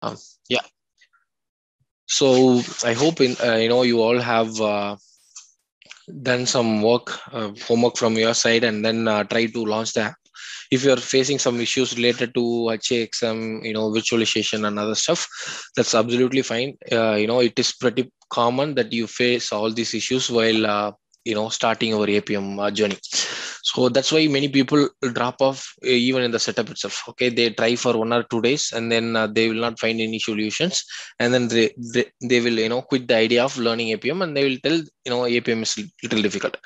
Um, yeah. So I hope you all have done some work, homework from your side, and then try to launch the app. If you're facing some issues related to HXM, virtualization and other stuff, that's absolutely fine. It is pretty common that you face all these issues while starting our Apm journey. So that's why many people drop off even in the setup itself. Okay, they try for 1 or 2 days, and then they will not find any solutions, and then they will quit the idea of learning Apm, and they will tell Apm is little difficult.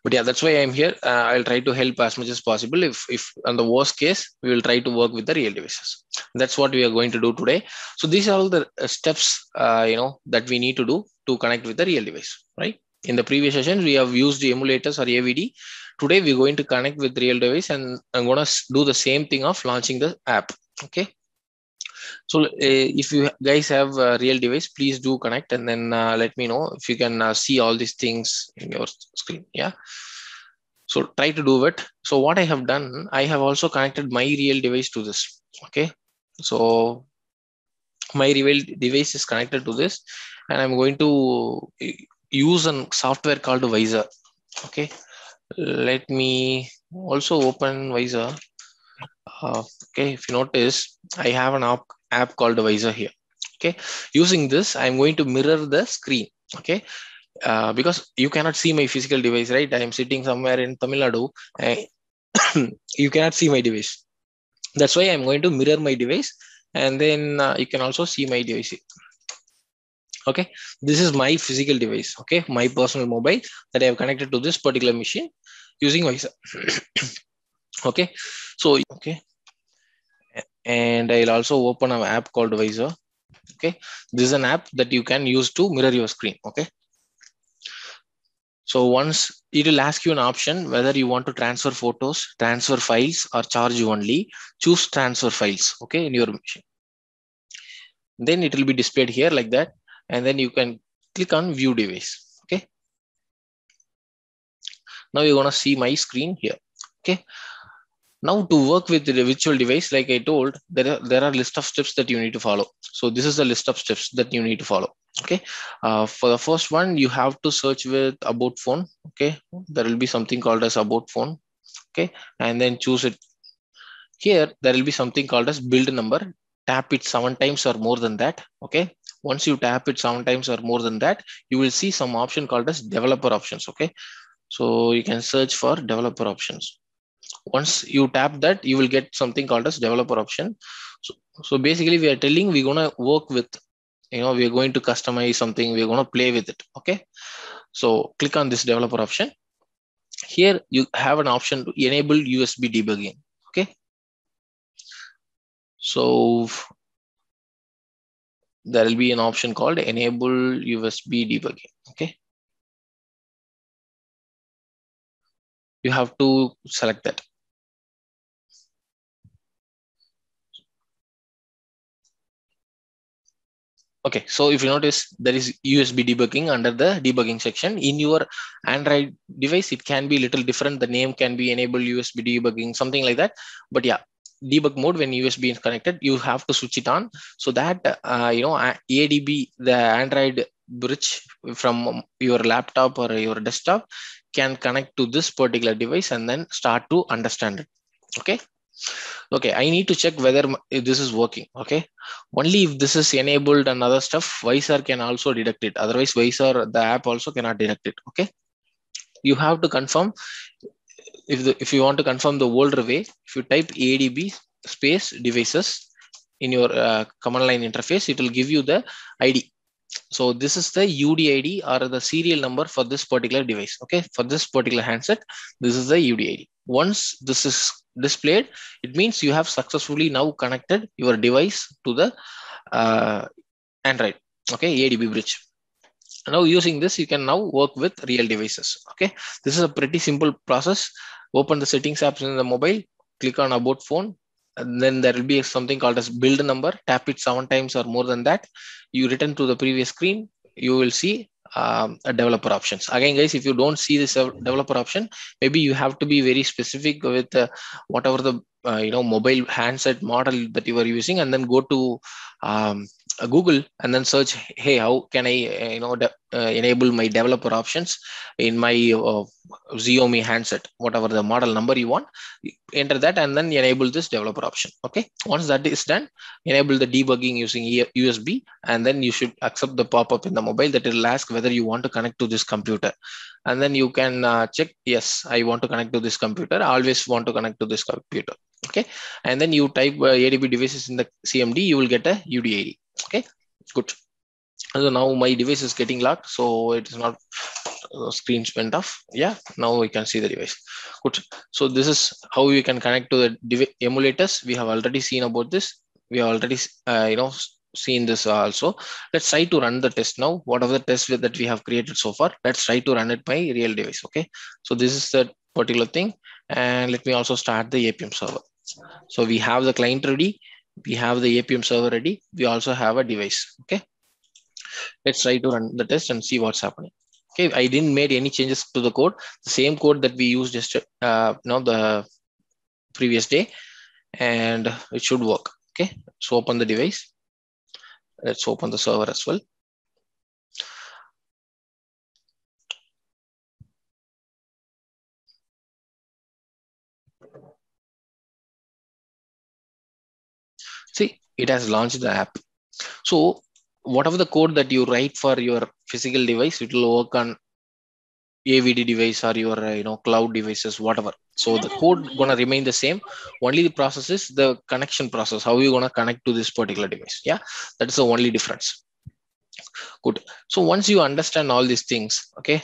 But yeah, that's why I'm here. I'll try to help as much as possible. If on the worst case, we will try to work with the real devices. That's what we are going to do today. So these are all the steps that we need to do to connect with the real device, right? In the previous sessions, we have used the emulators or AVD. Today, we're going to connect with real device, and I'm going to do the same thing of launching the app. Okay. So if you guys have a real device, please do connect, and then let me know if you can see all these things in your screen. Yeah. So try to do it. So what I have done, I have also connected my real device to this. Okay. So my real device is connected to this, and I'm going to use a software called Visor. Okay. Let me also open Visor. Okay. If you notice, I have an app called Visor here. Okay. Using this, I'm going to mirror the screen. Okay. Because you cannot see my physical device, right? I am sitting somewhere in Tamil Nadu. You cannot see my device. That's why I'm going to mirror my device, and then you can also see my device. Okay, this is my physical device. Okay, my personal mobile that I have connected to this particular machine using Visor. Okay, so okay, and I'll also open an app called Visor. Okay, this is an app that you can use to mirror your screen. Okay. So once it will ask you an option whether you want to transfer photos, transfer files, or charge only. Choose transfer files, okay, in your machine. Then it will be displayed here like that, and then you can click on view device. Okay. Now you're gonna see my screen here. Okay. Now to work with the virtual device, like I told, there are list of steps that you need to follow. So this is the list of steps that you need to follow. Okay. For the first one, you have to search with about phone. Okay. There will be something called as about phone. Okay. And then choose it. Here, there will be something called as build number. Tap it 7 times or more than that. Okay. Once you tap it 7 times or more than that, you will see some option called as developer options. Okay. So you can search for developer options. Once you tap that, you will get something called as developer option. So basically we are telling we're going to work with, we're going to customize something. We're going to play with it. Okay. So click on this developer option. Here you have an option to enable USB debugging. Okay. So there will be an option called enable USB debugging. Okay. You have to select that. Okay, so if you notice, there is USB debugging under the debugging section. In your Android device, it can be a little different. The name can be enable USB debugging, something like that. But yeah, debug mode, when USB is connected, you have to switch it on so that ADB, the Android bridge from your laptop or your desktop, can connect to this particular device and then start to understand it. Okay. Okay, I need to check whether this is working. Okay, only if this is enabled and other stuff, Visor can also detect it. Otherwise, Visor, the app also cannot detect it. Okay, you have to confirm. If you want to confirm the older way, if you type ADB space devices in your command line interface, it will give you the ID. So this is the UDID or the serial number for this particular device. Okay, for this particular handset, this is the UDID. Once this is displayed, it means you have successfully now connected your device to the Android. Okay, ADB bridge. Now using this, you can now work with real devices. Okay, this is a pretty simple process. Open the settings apps in the mobile, click on about phone, and then there will be something called as build number. Tap it 7 times or more than that. You return to the previous screen. You will see a developer options. Again, guys, if you don't see this developer option, maybe you have to be very specific with whatever the mobile handset model that you are using, and then go to Google and then search, hey, how can I enable my developer options in my Xiaomi handset, whatever the model number you want, enter that and then enable this developer option. Okay, once that is done, enable the debugging using USB, and then you should accept the pop-up in the mobile that will ask whether you want to connect to this computer, and then you can check, yes, I want to connect to this computer, I always want to connect to this computer. Okay, and then you type ADB devices in the CMD, you will get a UDID. Okay, good. So now my device is getting locked, so it is not screen went off. Yeah, now we can see the device. Good. So this is how you can connect to the emulators. We have already seen about this. We have already seen this also. Let's try to run the test now. Whatever the test that we have created so far, let's try to run it by real device. Okay, so this is the particular thing, and let me also start the Appium server. So we have the client ready, we have the Appium server ready, we also have a device. Okay, let's try to run the test and see what's happening. Okay, I didn't make any changes to the code, the same code that we used just the previous day, and it should work. Okay, so open the device. Let's open the server as well. See, it has launched the app. So whatever the code that you write for your physical device, it will work on AVD device or your cloud devices, whatever. So the code gonna remain the same. Only the process is the connection process. How you gonna connect to this particular device? Yeah, that's the only difference. Good. So once you understand all these things, okay,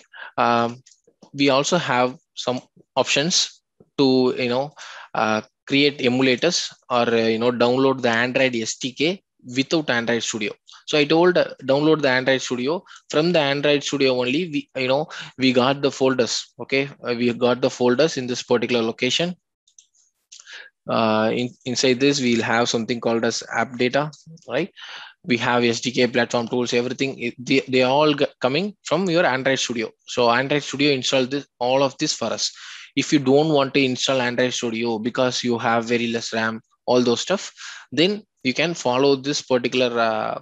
we also have some options to create emulators or download the Android SDK without Android Studio. So I told download the Android Studio. From the Android Studio only, we got the folders. Okay, we got the folders in this particular location. Inside this, we'll have something called as app data, right? We have SDK platform tools, everything. They all coming from your Android Studio. So Android Studio install this, all of this for us. If you don't want to install Android Studio because you have very less RAM, all those stuff, then you can follow this particular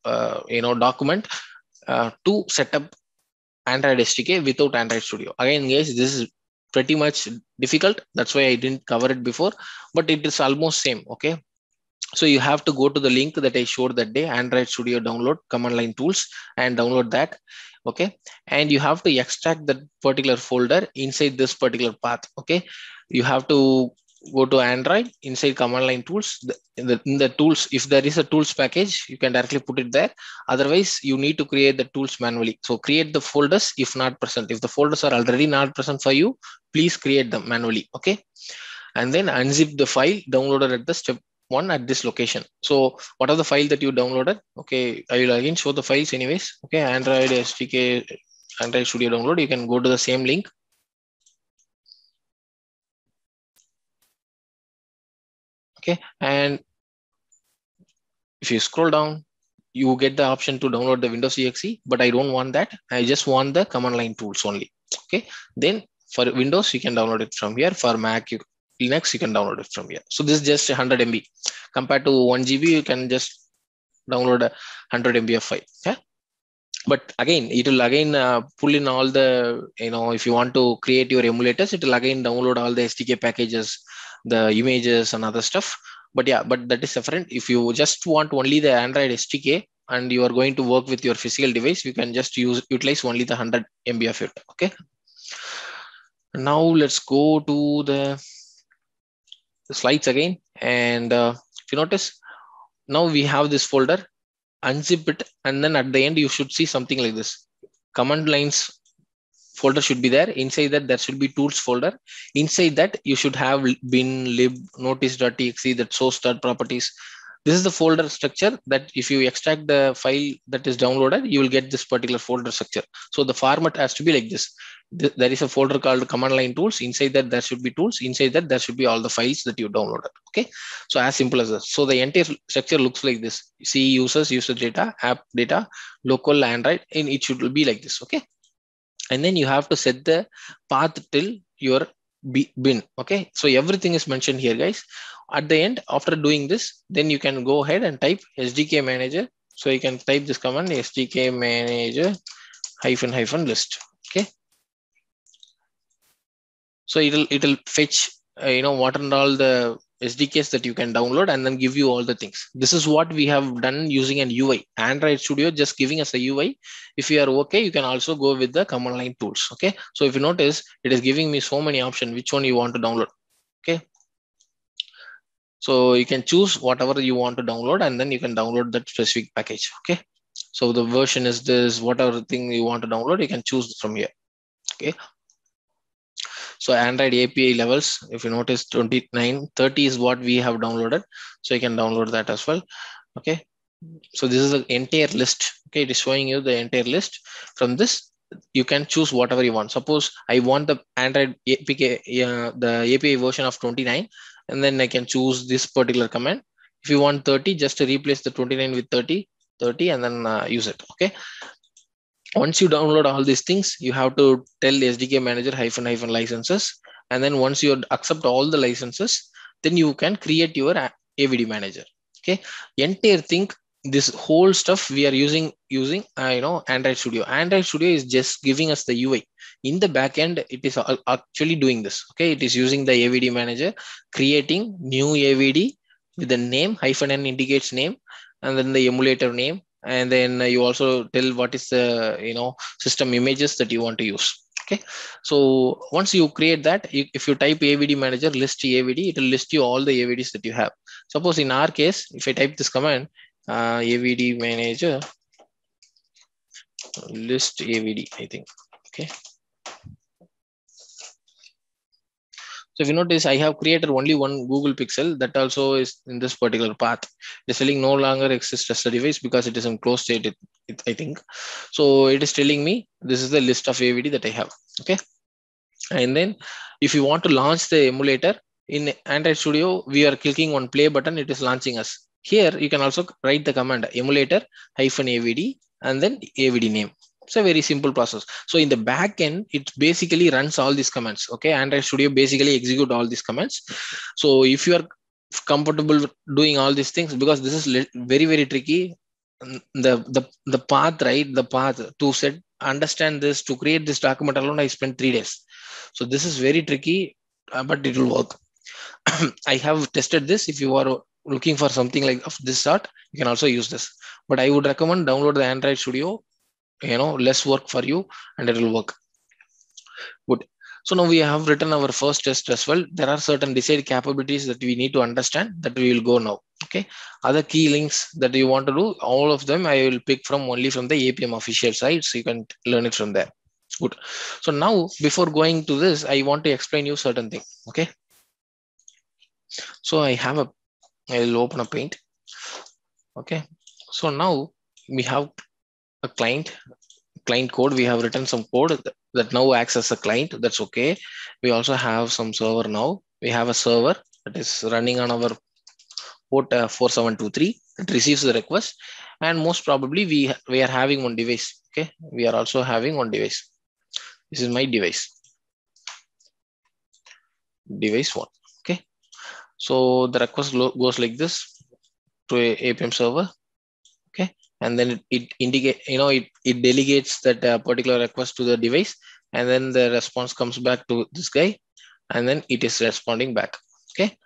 document to set up Android SDK without Android Studio. Again, guys, this is pretty much difficult. That's why I didn't cover it before, but it is almost same. Okay. So you have to go to the link that I showed that day, Android Studio download, command line tools, and download that. Okay. And you have to extract that particular folder inside this particular path. Okay. You have to go to Android, inside command line tools, in the tools, if there is a tools package, you can directly put it there. Otherwise, you need to create the tools manually. So create the folders if not present. If the folders are already not present for you, please create them manually. Okay. And then unzip the file downloaded at the step 1 at this location. So what are the file that you downloaded? Okay, I will again show the files anyways. Okay, Android SDK, Android Studio download. You can go to the same link. Okay, and if you scroll down, you get the option to download the Windows exe, but I don't want that. I just want the command line tools only. Okay, then for Windows, you can download it from here. For Mac, Linux, you can download it from here. So this is just 100 MB. Compared to 1 GB, you can just download a 100 MB of file. Yeah. But again, it will again pull in all the, if you want to create your emulators, it will again download all the SDK packages, the images and other stuff. But yeah, but that is different. If you just want only the Android SDK and you are going to work with your physical device, you can just utilize only the 100 MB of it. Okay. Now let's go to the slides again. And if you notice, now we have this folder, unzip it, and then at the end, you should see something like this. Command lines folder should be there. Inside that, there should be tools folder. Inside that, you should have bin, lib, notice.txt, that source.properties. This is the folder structure that if you extract the file that is downloaded, you will get this particular folder structure. So the format has to be like this. There is a folder called command line tools. Inside that, there should be tools. Inside that, there should be all the files that you downloaded. Okay. So as simple as this. So the entire structure looks like this. See users, user data, app data, local Android, and it should be like this. Okay. And then you have to set the path till your bin. Okay. So everything is mentioned here, guys. at the end, after doing this, then you can go ahead and type Sdk Manager. So you can type this command Sdk Manager -- list. Okay. So it'll fetch what are all the SDKs that you can download and then give you all the things. This is what we have done using an UI. Android Studio just giving us a UI. If you are okay, you can also go with the command line tools. Okay. So if you notice, it is giving me so many options, which one you want to download. Okay. So you can choose whatever you want to download and then you can download that specific package. Okay. So the version is this, whatever thing you want to download, you can choose from here. Okay. So Android API levels, if you notice 29, 30 is what we have downloaded. So you can download that as well. Okay. So this is the entire list. Okay. It is showing you the entire list. From this, you can choose whatever you want. Suppose I want the Android APK, the API version of 29, and then I can choose this particular command. If you want 30, just replace the 29 with 30, and then use it. Okay. Once you download all these things, you have to tell Sdk Manager -- licenses. And then once you accept all the licenses, then you can create your AVD Manager. Okay. Entire thing, this whole stuff we are using Android Studio. Android Studio is just giving us the UI. In the backend, it is actually doing this. Okay. It is using the AVD Manager, creating new AVD with the name -n indicates name, and then the emulator name, and then you also tell what is the system images that you want to use. Okay. So once you create that, if you type AVD Manager list AVD, it will list you all the AVDs that you have. Suppose in our case, if I type this command AVD Manager list AVD, I think. Okay. So if you notice, I have created only one Google Pixel that also is in this particular path. It is telling no longer exists as a device because it is in closed state, I think. So it is telling me this is the list of AVD that I have. Okay. And then if you want to launch the emulator in Android Studio, we are clicking on play button. It is launching us. Here, you can also write the command emulator -AVD and then AVD name. It's a very simple process. So in the back end, it basically runs all these commands. Okay. Android Studio basically execute all these commands. So if you are comfortable doing all these things, because this is very, very tricky, the path, right? The path to understand this, to create this document alone, I spent 3 days. So this is very tricky, but it will work. I have tested this. If you are looking for something like of this sort, you can also use this. But I would recommend download the Android Studio. Less work for you, and it will work. Good. So now we have written our first test as well. There are certain desired capabilities that we need to understand that we will go now. Okay. Other key links that you want to do, all of them I will pick from only from the Apm official site, so you can learn it from there. Good. So now before going to this, I want to explain you certain thing. Okay. So I will open a paint. Okay. So now we have a client code. We have written some code that now acts as a client. That's okay. We also have some server now. We have a server that is running on our port 4723. It receives the request, and most probably we are having one device. Okay, we are also having one device. This is my device 1. Okay, so the request goes like this to a Apm server. Okay, and then it indicate it delegates that particular request to the device, and then the response comes back to this guy, and then it is responding back. Okay,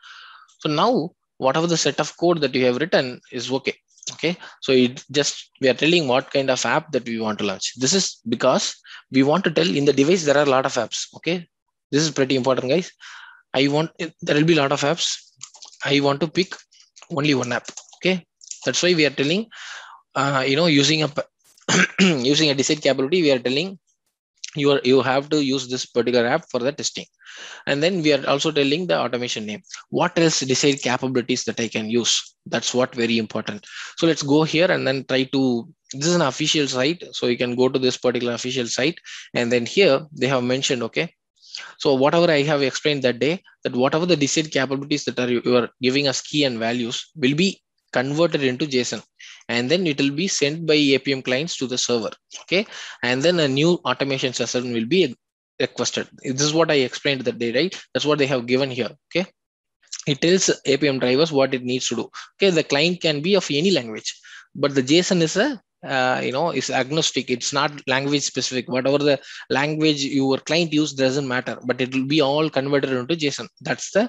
so now whatever the set of code that you have written is okay. Okay, so we are telling what kind of app that we want to launch. This is because we want to tell in the device there are a lot of apps. Okay, this is pretty important, guys. There will be a lot of apps. I want to pick only one app. Okay, that's why we are telling using a using a desired capability, we are telling you have to use this particular app for the testing. And then we are also telling the automation name. What else desired capabilities that I can use? That's what very important. So let's go here and then try to, this is an official site. So you can go to this particular official site, and then here they have mentioned, okay. So whatever I have explained that day, that whatever the desired capabilities that you are giving us key and values will be converted into JSON, and then it will be sent by Appium clients to the server. Okay, and then a new automation session will be requested. This is what I explained that day, right? That's what they have given here. Okay, it tells Apm drivers what it needs to do. Okay, the client can be of any language, but the JSON is a is agnostic. It's not language specific. Whatever the language your client use doesn't matter, but it will be all converted into JSON. That's the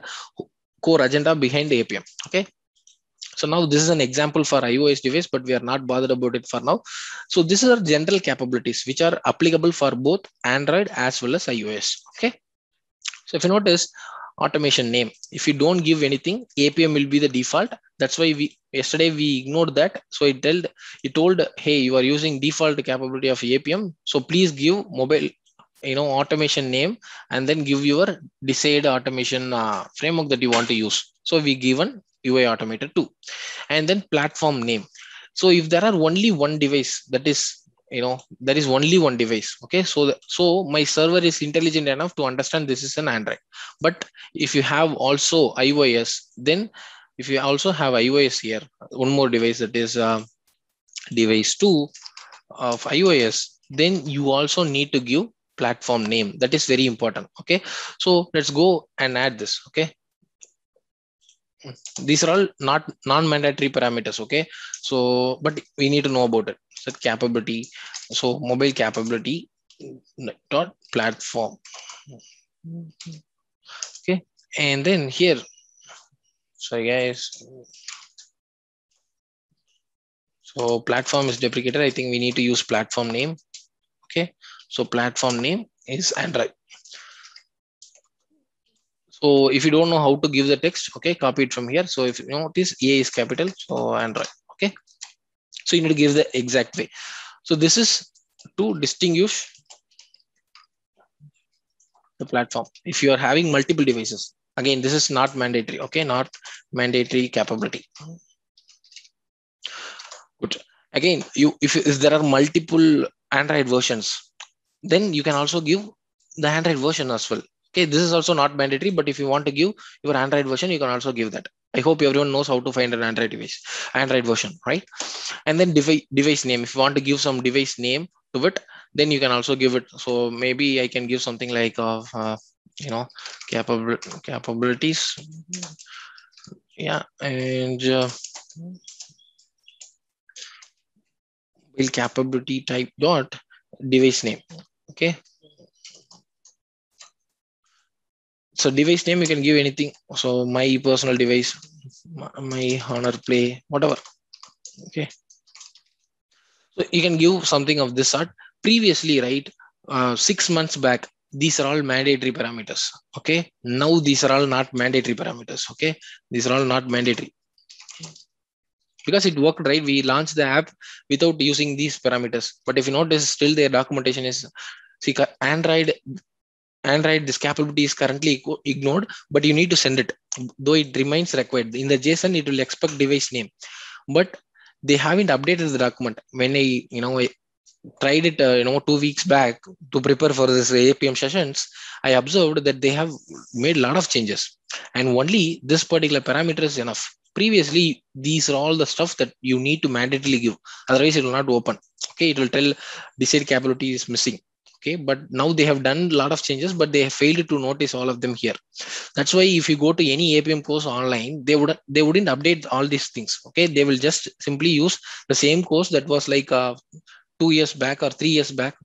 core agenda behind the Apm. Okay. So now this is an example for iOS device, but we are not bothered about it for now. So these are general capabilities which are applicable for both Android as well as iOS. Okay. So if you notice automation name, if you don't give anything, Apm will be the default. That's why yesterday we ignored that. So it told, hey, you are using default capability of Apm. So please give mobile, automation name, and then give your desired automation framework that you want to use. So we given UIAutomator 2, and then platform name. So if there are only one device, that is, there is only one device. Okay, so my server is intelligent enough to understand this is an Android. But if you have also iOS, then if you also have iOS here, one more device, that is device 2 of iOS, then you also need to give platform name. That is very important. Okay, so let's go and add this. Okay, these are all not non-mandatory parameters. Okay, so but we need to know about it. So capability, so mobile capability dot platform. Okay, and then here, so guys, so platform is deprecated. I think we need to use platform name. Okay, so platform name is Android. So if you don't know how to give the text, okay, copy it from here. So if you know this A is capital, so Android. Okay, so you need to give the exact way. So this is to distinguish the platform. If you are having multiple devices, again, this is not mandatory. Okay, not mandatory capability. Good. Again, if there are multiple Android versions, then you can also give the Android version as well. Okay, this is also not mandatory, but if you want to give your Android version, you can also give that. I hope everyone knows how to find an Android device, Android version, right? And then device name. If you want to give some device name to it, then you can also give it. So maybe I can give something like capabilities. Yeah, and will capability type dot device name. Okay. So device name, you can give anything. So my personal device, my Honor Play, whatever. Okay. So you can give something of this sort. Previously, right, 6 months back, these are all mandatory parameters. Okay. Now these are all not mandatory parameters. Okay. These are all not mandatory. Because it worked, right? We launched the app without using these parameters. But if you notice, still their documentation is, see, Android, this capability is currently ignored, but you need to send it, though it remains required. In the JSON, it will expect device name, but they haven't updated the document. When I tried it, 2 weeks back to prepare for this Apm sessions, I observed that they have made a lot of changes, and only this particular parameter is enough. Previously, these are all the stuff that you need to mandatorily give, otherwise it will not open. Okay, it will tell desired capability is missing. Okay, but now they have done a lot of changes, but they have failed to notice all of them here. That's why if you go to any Apm course online, they wouldn't update all these things. Okay, they will just simply use the same course that was like 2 years back or 3 years back.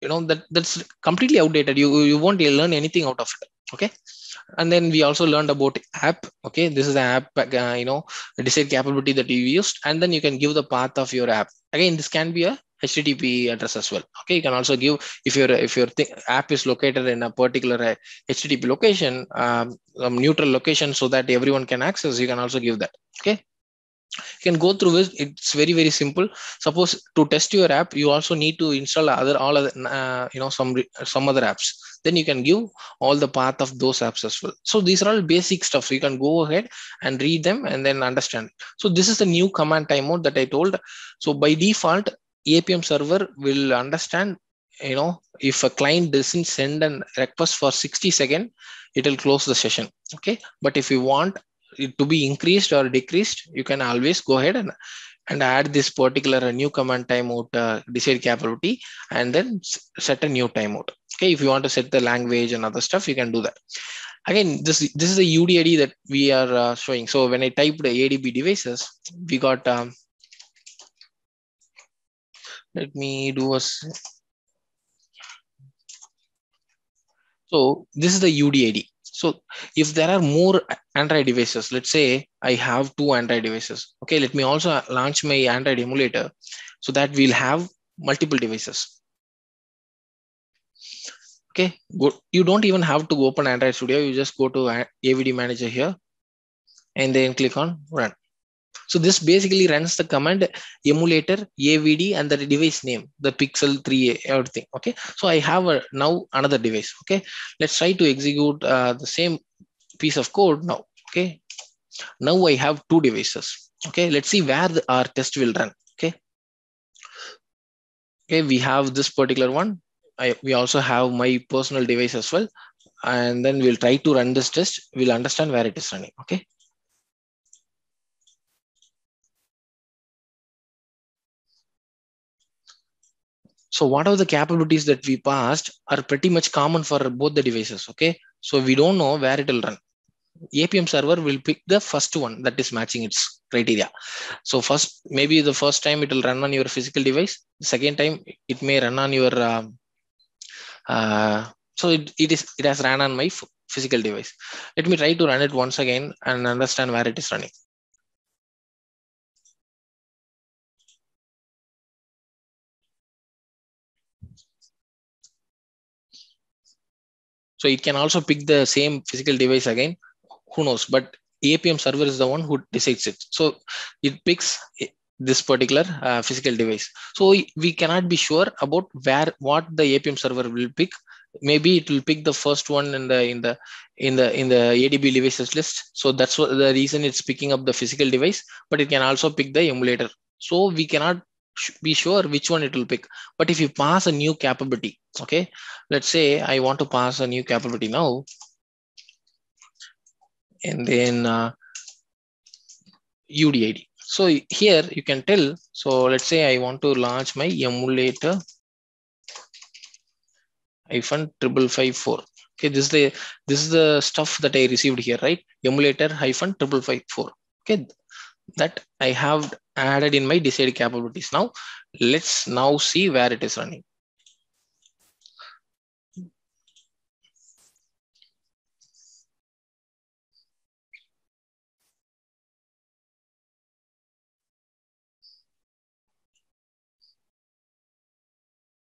That's completely outdated. You won't learn anything out of it. Okay, and then we also learned about app. Okay, this is the app, desired capability that you used, and then you can give the path of your app. Again, this can be a HTTP address as well. Okay, you can also give, if your app is located in a particular HTTP location, neutral location, so that everyone can access. You can also give that. Okay, you can go through it. It's very, very simple. Suppose to test your app, you also need to install all other some other apps. Then you can give all the path of those apps as well. So these are all basic stuff. So you can go ahead and read them and then understand. So this is the new command timeout that I told. So by default, Apm server will understand, if a client doesn't send a request for 60 seconds, it will close the session. Okay, but if you want it to be increased or decreased, you can always go ahead and add this particular new command timeout desired capability, and then set a new timeout. Okay, if you want to set the language and other stuff, you can do that. Again, this is the UDID that we are showing. So when I typed the ADB devices, we got let me do a. So this is the UDID. So if there are more Android devices, let's say I have 2 Android devices. Okay, let me also launch my Android emulator so that we'll have multiple devices. Okay, good. You don't even have to open Android Studio. You just go to Avd Manager here and then click on run. So this basically runs the command emulator avd and the device name, the pixel 3a, everything. Okay, so I have now another device. Okay, let's try to execute the same piece of code now. Okay, now I have 2 devices. Okay, let's see where our test will run. Okay, we have this particular one. We also have my personal device as well, and then we'll try to run this test. We'll understand where it is running. Okay. So what are the capabilities that we passed are pretty much common for both the devices. Okay, so we don't know where it will run. Apm server will pick the first one that is matching its criteria. So first, maybe the first time it will run on your physical device. The second time it may run on your. So it has ran on my physical device. Let me try to run it once again and understand where it is running. So it can also pick the same physical device again. Who knows? But Apm server is the one who decides it. So it picks this particular physical device. So we cannot be sure about what the Apm server will pick. Maybe it will pick the first one in the ADB devices list. So that's what the reason it's picking up the physical device. But it can also pick the emulator. So we cannot be sure which one it will pick. But if you pass a new capability, okay, let's say I want to pass a new capability now, and then UDID. So here you can tell. So let's say I want to launch my emulator -554. Okay, this is the stuff that I received here, right? Emulator -554. Okay, that I have added in my decided capabilities. Now let's now see where it is running.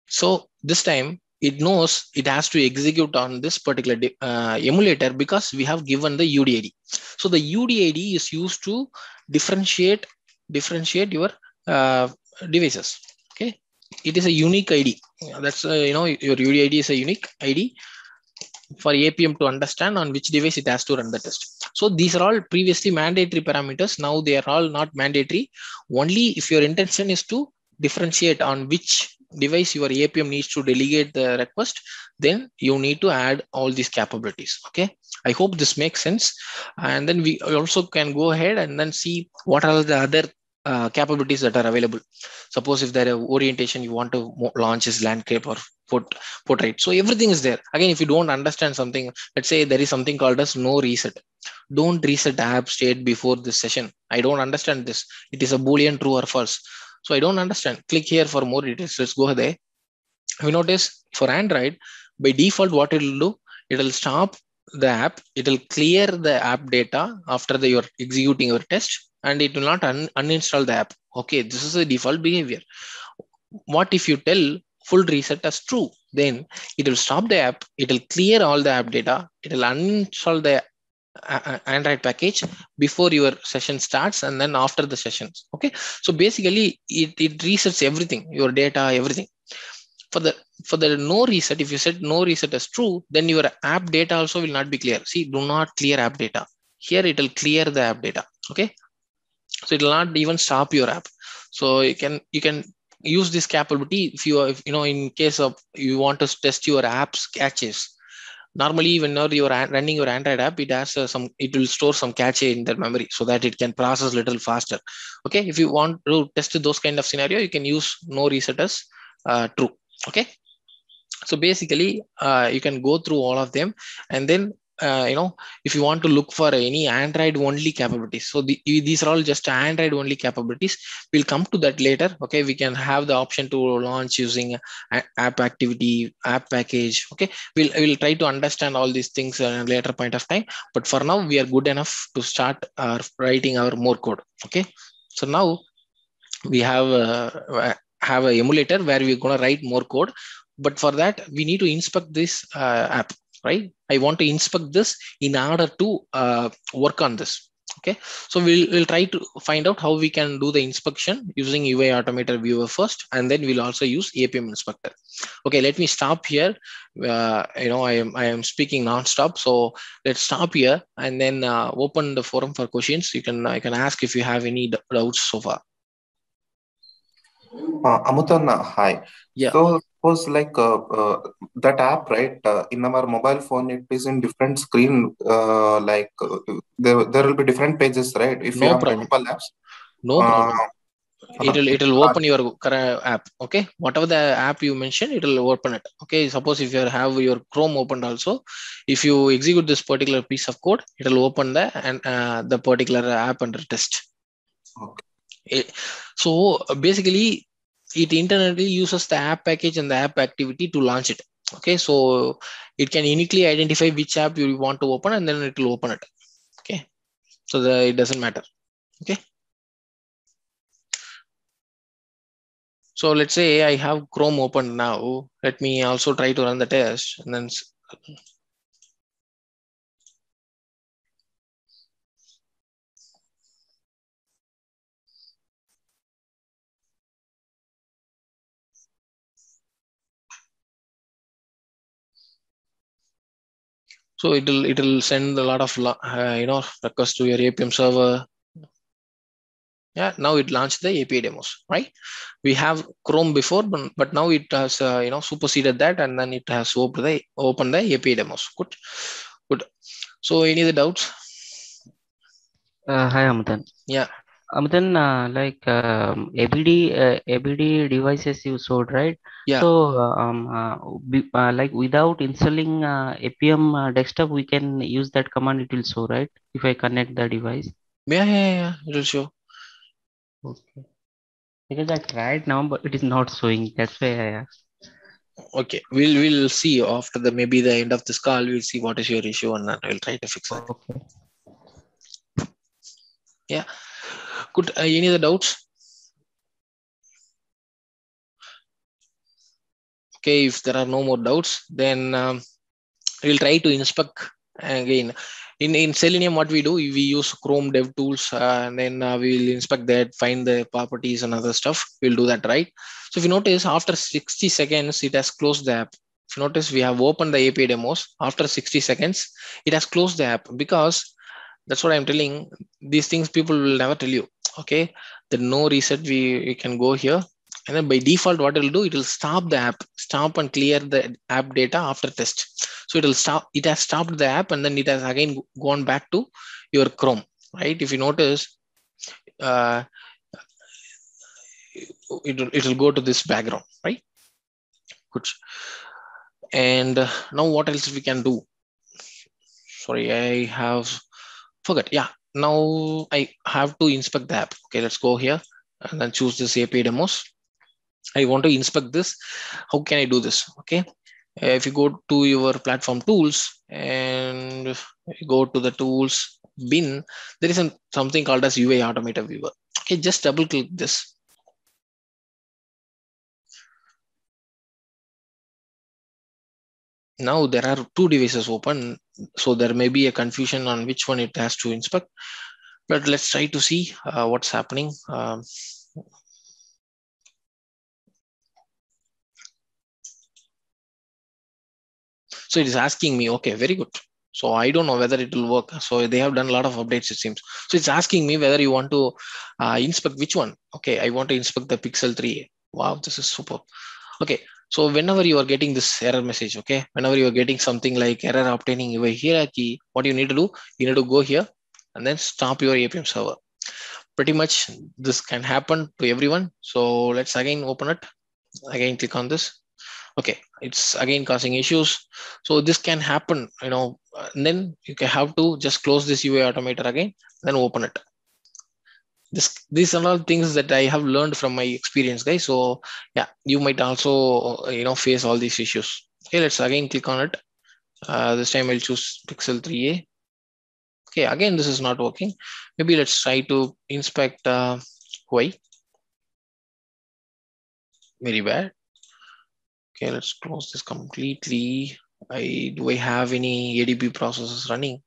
So this time it knows it has to execute on this particular emulator because we have given the UDID. So the UDID is used to differentiate your devices. Okay, it is a unique ID. That's your UDID is a unique ID for Apm to understand on which device it has to run the test. So these are all previously mandatory parameters. Now they are all not mandatory. Only if your intention is to differentiate on which device your Apm needs to delegate the request, then you need to add all these capabilities. Okay, I hope this makes sense. And then we also can go ahead and then see what are the other capabilities that are available. Suppose if there are orientation you want to launch is landscape or portrait. So everything is there. Again, if you don't understand something, let's say there is something called as no reset. Don't reset app state before this session. I don't understand this. It is a Boolean true or false. So I don't understand. Click here for more details. Let's go there. We notice for Android, by default, what it will do, it will stop the app. It will clear the app data after you're executing your test, and it will not uninstall the app. Okay, this is the default behavior. What if you tell full reset as true? Then it will stop the app. It will clear all the app data. It will uninstall the Android package before your session starts and then after the sessions. Okay, so basically it resets everything, your data, everything. For the no reset, if you set no reset as true, then your app data also will not be clear. See, do not clear app data. Here it will clear the app data. Okay, so it will not even stop your app. So you can use this capability if you know, in case of you want to test your apps caches. Normally whenever you are running your Android app, it has it will store some cache in their memory so that it can process little faster. Okay, if you want to test those kind of scenario, you can use no reset as true. Okay, so basically you can go through all of them, and then if you want to look for any Android only capabilities, so these are all just Android only capabilities. We'll come to that later. Okay, we can have the option to launch using app activity, app package. Okay, we'll try to understand all these things at a later point of time. But for now, we are good enough to start writing our more code. Okay, so now we have a emulator where we're going to write more code, but for that we need to inspect this app, right? I want to inspect this in order to work on this. Okay, so we'll try to find out how we can do the inspection using UIAutomatorviewer first, and then we'll also use Apm Inspector. Okay, let me stop here. I am speaking non-stop, so let's stop here and then open the forum for questions. I can ask if you have any doubts so far. Amutan, hi. Yeah. So suppose like that app, right? In our mobile phone, it is in different screen. There will be different pages, right? If you No have problem. multiple apps. No Uh, problem. It'll open your current app. Okay, whatever the app you mentioned, it'll open it. Okay, suppose if you have your Chrome opened also, if you execute this particular piece of code, it'll open the particular app under test. Okay. So basically, it internally uses the app package and the app activity to launch it. Okay, so it can uniquely identify which app you want to open, and then it will open it. Okay, so it doesn't matter. Okay. So let's say I have Chrome open now. Let me also try to run the test, and then so it'll send a lot of requests to your Apm server. Yeah, now it launched the API demos, right? We have Chrome before, but now it has superseded that, and then it has opened the API demos. Good. So any other doubts? Hi, Amutan. Yeah. Amutan, ABD devices you showed, right? Yeah. So, like without installing Appium desktop, we can use that command. It will show, right? If I connect the device. Yeah. It'll show. Okay. Because I tried now, but it is not showing. That's why I asked. Okay, we'll see after maybe the end of this call. We'll see what is your issue, and then we'll try to fix that. Okay. Yeah. Good. Any other doubts? Okay, if there are no more doubts, then we'll try to inspect again. In Selenium, what we do, we use Chrome dev tools, and then we'll inspect that, find the properties and other stuff. We'll do that, right? So if you notice, after 60 seconds, it has closed the app. If you notice, we have opened the API demos. After 60 seconds, it has closed the app, because that's what I'm telling. These things people will never tell you. Okay, the no reset, we can go here, and then by default, what it'll do, it will stop the app, stop and clear the app data after test. So it'll stop. It has stopped the app, and then it has again gone back to your Chrome, right? If you notice, it'll go to this background, right? Good. And now what else we can do? Sorry, I have forgot. Yeah, now I have to inspect the app. Okay, let's go here and then choose this API demos. I want to inspect this. How can I do this? Okay, if you go to your platform tools and go to the tools bin, there is something called as UIAutomatorviewer. Okay, just double click this. Now there are two devices open, so there may be a confusion on which one it has to inspect, but let's try to see what's happening. So it is asking me, okay, very good. So I don't know whether it will work. So they have done a lot of updates, it seems. So it's asking me whether you want to inspect which one. Okay, I want to inspect the Pixel 3. Wow, this is super. Okay, so whenever you are getting this error message, okay, whenever you are getting something like error obtaining your hierarchy, what you need to do, you need to go here and then stop your Apm server. Pretty much this can happen to everyone. So let's again open it. Again, click on this. Okay, it's again causing issues. So this can happen, and then you can have to just close this UIAutomator again, then open it. These are all things that I have learned from my experience, guys. So yeah, you might also face all these issues. Okay, let's again click on it. This time I'll choose Pixel 3a. Okay, again this is not working. Maybe let's try to inspect UI. Very bad. Okay, let's close this completely. Do I have any ADB processes running?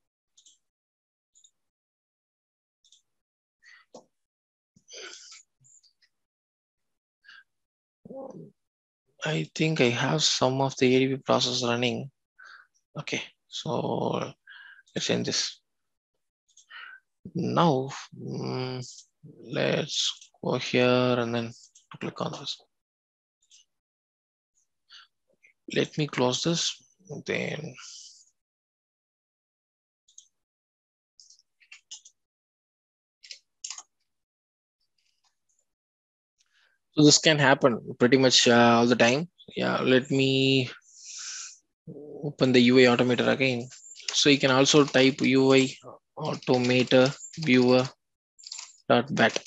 I think I have some of the ADB process running. Okay, so let's end this. Now, let's go here and then click on this. Let me close this. Then so this can happen pretty much all the time. Yeah, let me open the UIAutomator again. So you can also type UIAutomatorviewer.bat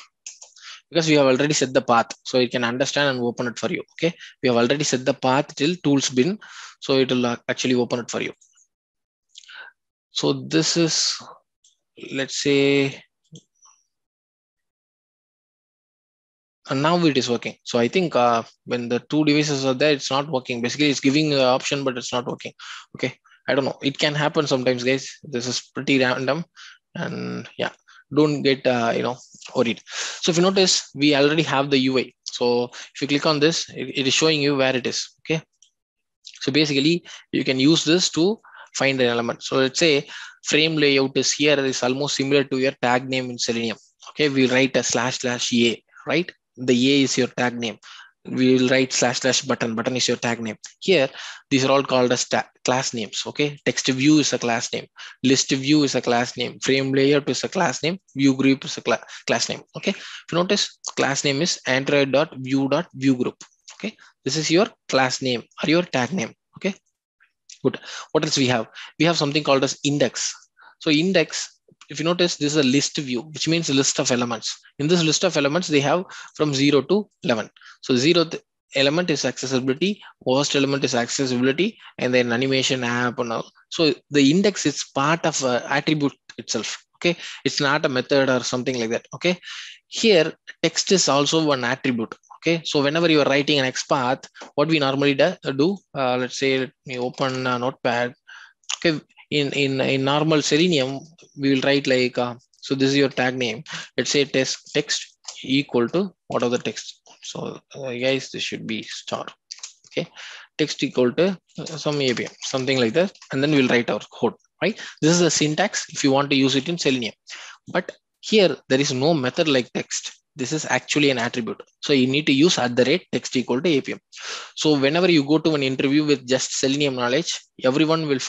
because we have already set the path, so it can understand and open it for you. Okay, we have already set the path till tools bin, so it will actually open it for you. So this is, let's say, and now it is working. So I think when the two devices are there, it's not working. Basically, it's giving an option, but it's not working. Okay, I don't know. It can happen sometimes, guys. This is pretty random, and yeah, don't get worried. So if you notice, we already have the UI. So if you click on this, it is showing you where it is. Okay, so basically, you can use this to find an element. So let's say frame layout is here. It is almost similar to your tag name in Selenium. Okay, we'll write a //a, right? The A is your tag name. We will write //button. Button is your tag name. Here, these are all called as class names. Okay, text view is a class name. List view is a class name. Frame layout is a class name. View group is a class name. Okay, if you notice, class name is android.view.viewgroup. Okay, this is your class name or your tag name. Okay, good. What else we have? We have something called as index. So index, if you notice, this is a list view, which means a list of elements. In this list of elements, they have from 0 to 11. So 0th element is accessibility, worst element is accessibility, and then animation app and all. So the index is part of an attribute itself. Okay, it's not a method or something like that. Okay, here text is also one attribute. Okay, so whenever you are writing an XPath, what we normally do, let's say, let me open a notepad. Okay, in normal Selenium, we will write like, so this is your tag name. Let's say text equal to what are the text. So guys, this should be star. Okay, text equal to some Apm, something like that, and then we'll write our code. Right, this is the syntax if you want to use it in Selenium, but here there is no method like text. This is actually an attribute. So you need to use @text equal to Apm. So whenever you go to an interview with just Selenium knowledge, everyone will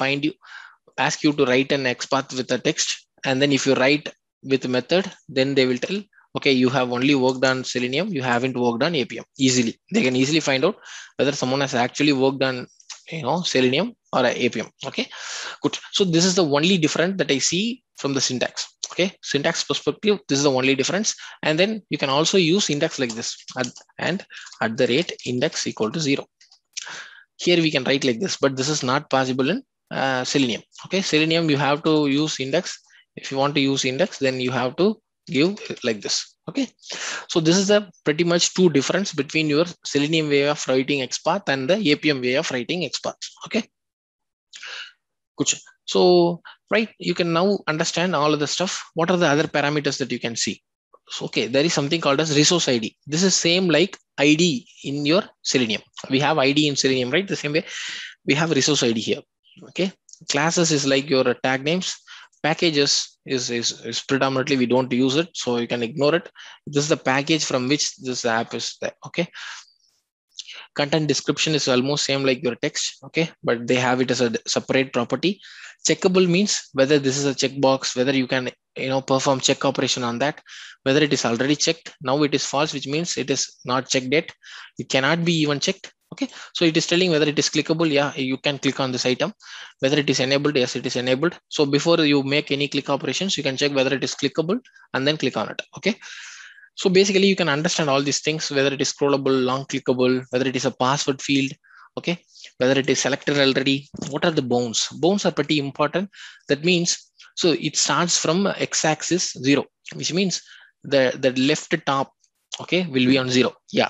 ask you to write an XPath with a text. And then if you write with a method, then they will tell, okay, you have only worked on Selenium, you haven't worked on Apm. Easily, they can easily find out whether someone has actually worked on Selenium or Apm. Okay, good. So this is the only difference that I see from the syntax. Okay, syntax perspective, this is the only difference. And then you can also use index like this, @index equal to 0. Here we can write like this, but this is not possible in Selenium. Okay, Selenium, you have to use index. If you want to use index, then you have to give like this. Okay, so this is the pretty much two difference between your Selenium way of writing XPath and the Apm way of writing XPath. Okay, good. So right, you can now understand all of the stuff. What are the other parameters that you can see? So, okay, there is something called as resource ID. This is same like ID in your Selenium. We have ID in Selenium, right? The same way we have resource ID here. Okay, classes is like your tag names. Packages is predominantly we don't use it, so you can ignore it. This is the package from which this app is there. Okay, content description is almost same like your text. Okay, but they have it as a separate property. Checkable means whether this is a checkbox, whether you can perform check operation on that, whether it is already checked. Now it is false, which means it is not checked yet. It cannot be even checked. Okay, so it is telling whether it is clickable. Yeah, you can click on this item. Whether it is enabled, yes, it is enabled. So before you make any click operations, you can check whether it is clickable and then click on it. Okay, so basically you can understand all these things, whether it is scrollable, long clickable, whether it is a password field, okay, whether it is selected already. What are the bounds? Bounds are pretty important. That means, so it starts from x-axis 0, which means the left top, okay, will be on 0. Yeah,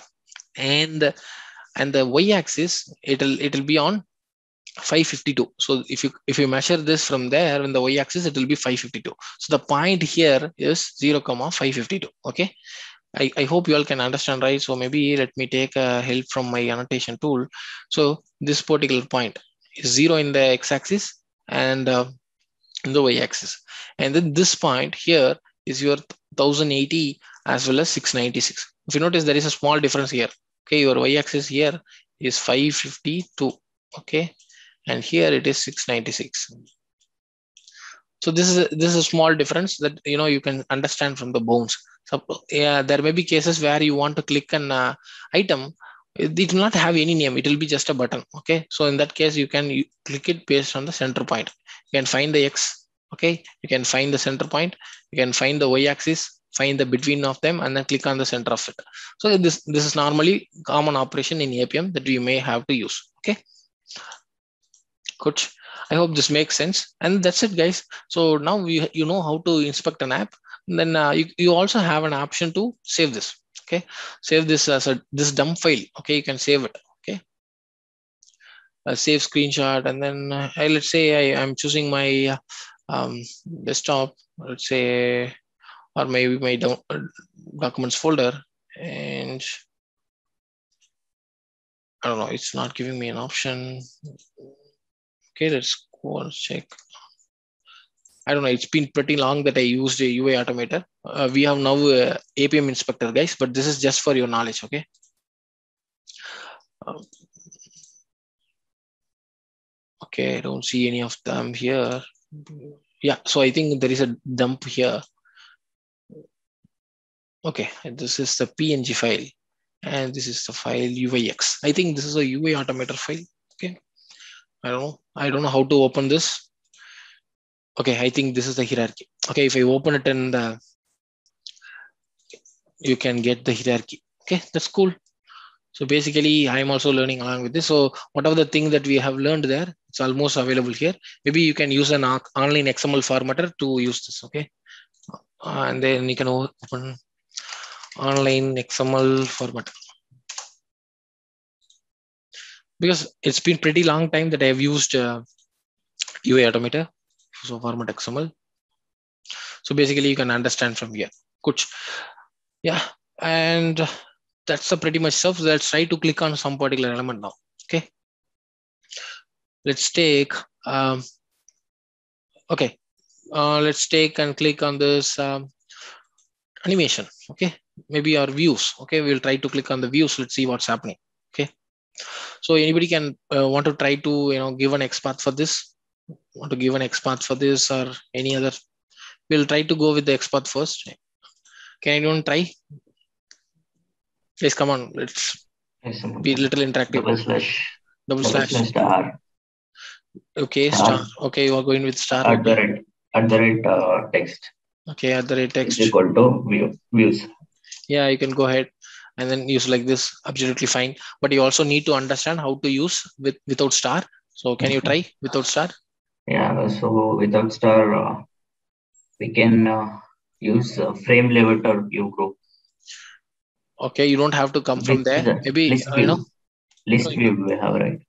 and the y-axis, it'll be on 552. So if you measure this from there in the y-axis, it will be 552. So the point here is 0, 552. Okay, I hope you all can understand, right? So maybe let me take help from my annotation tool. So this particular point is 0 in the x-axis and in the y-axis, and then this point here is your 1080 as well as 696. If you notice, there is a small difference here. Okay, your y-axis here is 552. Okay, and here it is 696. So this is a small difference that you can understand from the bounds. So yeah, there may be cases where you want to click an item. It will not have any name. It will be just a button. Okay, so in that case, you can click it based on the center point. You can find the X. Okay, you can find the center point. You can find the Y-axis, find the between of them, and then click on the center of it. So this is normally common operation in Appium that we may have to use. Okay, good. I hope this makes sense. And that's it, guys. So now you know how to inspect an app. And then you also have an option to save this. Okay, save this as this dump file. Okay, you can save it. Okay, save screenshot, and then let's say I'm choosing my desktop. Let's say, or maybe my documents folder, and I don't know. It's not giving me an option. Okay, let's go and check. I don't know. It's been pretty long that I used a UIAutomator. We have now Apm Inspector, guys, but this is just for your knowledge. Okay. Okay, I don't see any of them here. Yeah, so I think there is a dump here. Okay, this is the PNG file, and this is the file UIX. I think this is a UIAutomator file. Okay, I don't know how to open this. Okay, I think this is the hierarchy. Okay, if I open it in the, you can get the hierarchy. Okay, that's cool. So basically, I'm also learning along with this. So whatever the thing that we have learned there, it's almost available here. Maybe you can use an online XML formatter to use this. Okay, and then you can open online XML formatter. Because it's been pretty long time that I've used UIAutomator, so format XML. So basically, you can understand from here. Good. Yeah, and that's the pretty much stuff. Let's try to click on some particular element now. Okay. Let's take. Okay. Let's take and click on this animation. Okay. Maybe our views. Okay. We'll try to click on the views. Let's see what's happening. Okay. So anybody can want to try to give an XPath for this. Want to give an XPath for this or any other? We'll try to go with the XPath first. Can anyone try? Please come on. Let's be a little interactive. Double slash star. Okay, star. Okay, you are going with star. At the rate text. Okay, at the rate text is equal to views. Yeah, you can go ahead and then use like this. Absolutely fine. But you also need to understand how to use without star. So can you try without star? Yeah. So without star, we can use frame elevator view group. Okay, you don't have to come from there. Maybe list view we have, right?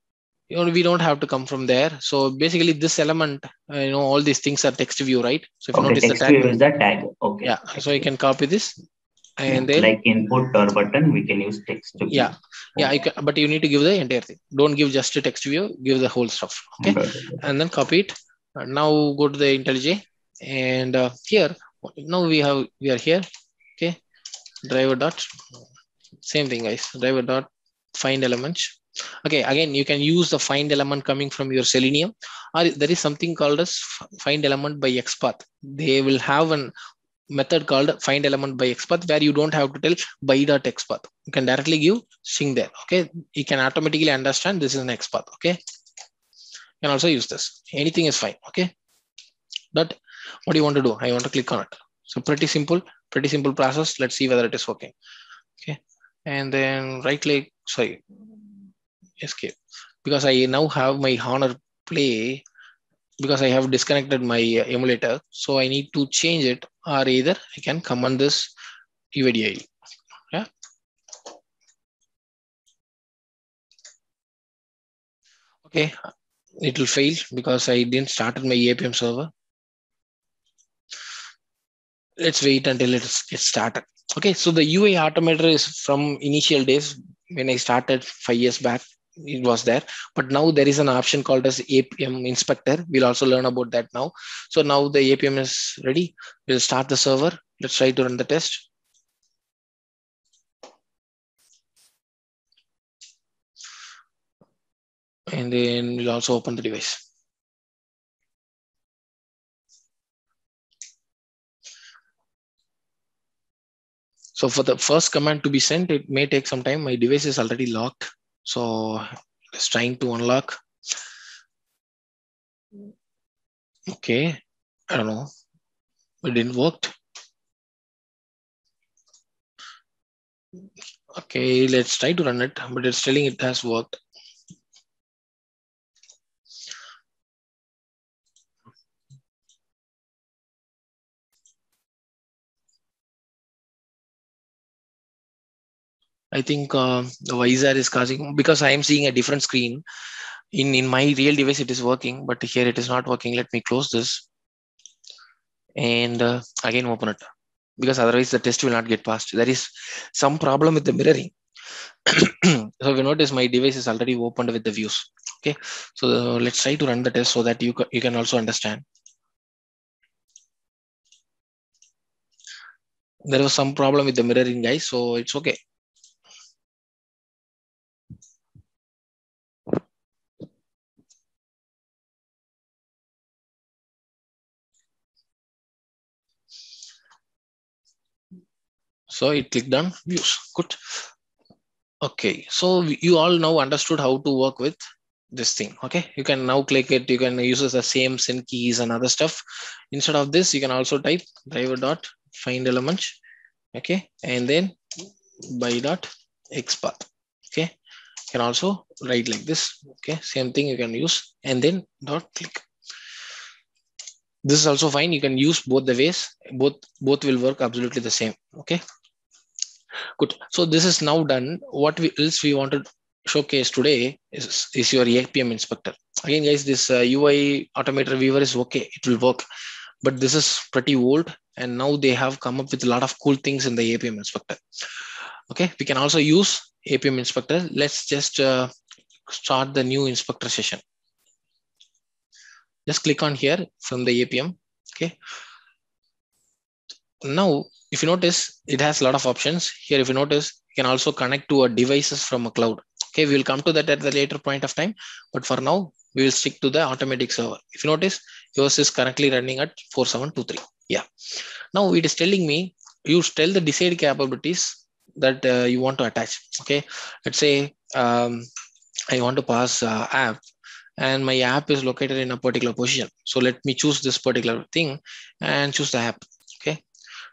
We don't have to come from there. So basically this element, all these things are text view, right? So if you notice text the tag, view is the tag. Okay. Yeah. So you can copy this and then like input or button, we can use text to yeah. Yeah. But you need to give the entire thing. Don't give just a text view, give the whole stuff. Okay. And then copy it. Now go to the IntelliJ and here, now we are here. Okay. Driver dot, same thing, guys. Driver dot find elements. Okay, again, you can use the find element coming from your Selenium, or there is something called as find element by XPath. They will have an method called find element by XPath, where you don't have to tell by.xpath. You can directly give string there. Okay, you can automatically understand this is an XPath. Okay, you can also use this. Anything is fine. Okay, but what do you want to do? I want to click on it. So pretty simple process. Let's see whether it is working. Okay, and then right click, sorry, escape, because I now have my Honor play, because I have disconnected my emulator. So I need to change it, or either I can command this UID. Yeah. Okay, it will fail because I didn't start my Apm server. Let's wait until it gets started. Okay, so the UIAutomator is from initial days when I started 5 years back. It was there, but now there is an option called as Apm Inspector. We'll also learn about that now. So now the Apm is ready. We'll start the server. Let's try to run the test. And then we'll also open the device. So for the first command to be sent, it may take some time. My device is already locked. So it's trying to unlock. Okay, I don't know. It didn't work. Okay, let's try to run it, but it's telling it has worked. I think the Visor is causing, because I am seeing a different screen. In my real device, it is working, but here it is not working. Let me close this and again open it, because otherwise the test will not get passed. There is some problem with the mirroring. So if you notice, my device is already opened with the views. Okay, so let's try to run the test so that you can also understand. There was some problem with the mirroring, guys, so it's okay. So it clicked on views. Good. Okay, so you all now understood how to work with this thing. Okay, you can now click it. You can use the same syn keys and other stuff. Instead of this, you can also type driver dot find element. Okay, and then by dot XPath. Okay, you can also write like this. Okay, same thing you can use, and then dot click. This is also fine. You can use both the ways. Both will work absolutely the same. Okay. Good. So this is now done. What else we want to showcase today is your Apm Inspector. Again, guys, this UIAutomatorviewer is okay. It will work, but this is pretty old, and now they have come up with a lot of cool things in the Apm Inspector. Okay, we can also use Apm Inspector. Let's just start the new inspector session. Just click on here from the Apm. Okay. Now, if you notice, it has a lot of options here. If you notice, you can also connect to a devices from a cloud. Okay, we'll come to that at the later point of time, but for now, we will stick to the automatic server. If you notice, yours is currently running at 4723. Yeah. Now it is telling me, you tell the desired capabilities that you want to attach. Okay, let's say I want to pass app, and my app is located in a particular position. So let me choose this particular thing and choose the app. Okay.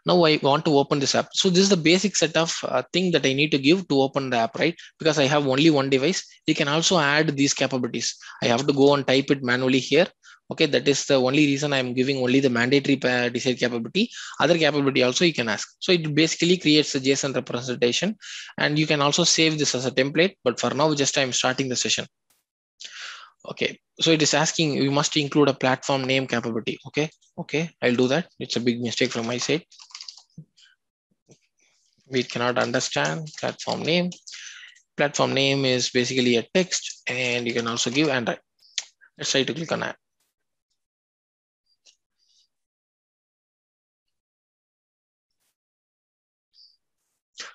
Now I want to open this app. So this is the basic set of thing that I need to give to open the app, right? Because I have only one device. You can also add these capabilities. I have to go and type it manually here. Okay, that is the only reason I'm giving only the mandatory desired capability. Other capability also you can ask. So it basically creates a JSON representation, and you can also save this as a template. But for now, just I'm starting the session. Okay, so it is asking you must include a platform name capability. Okay, I'll do that. It's a big mistake from my side. We cannot understand platform name. Platform name is basically a text, and you can also give Android. Let's try to click on that.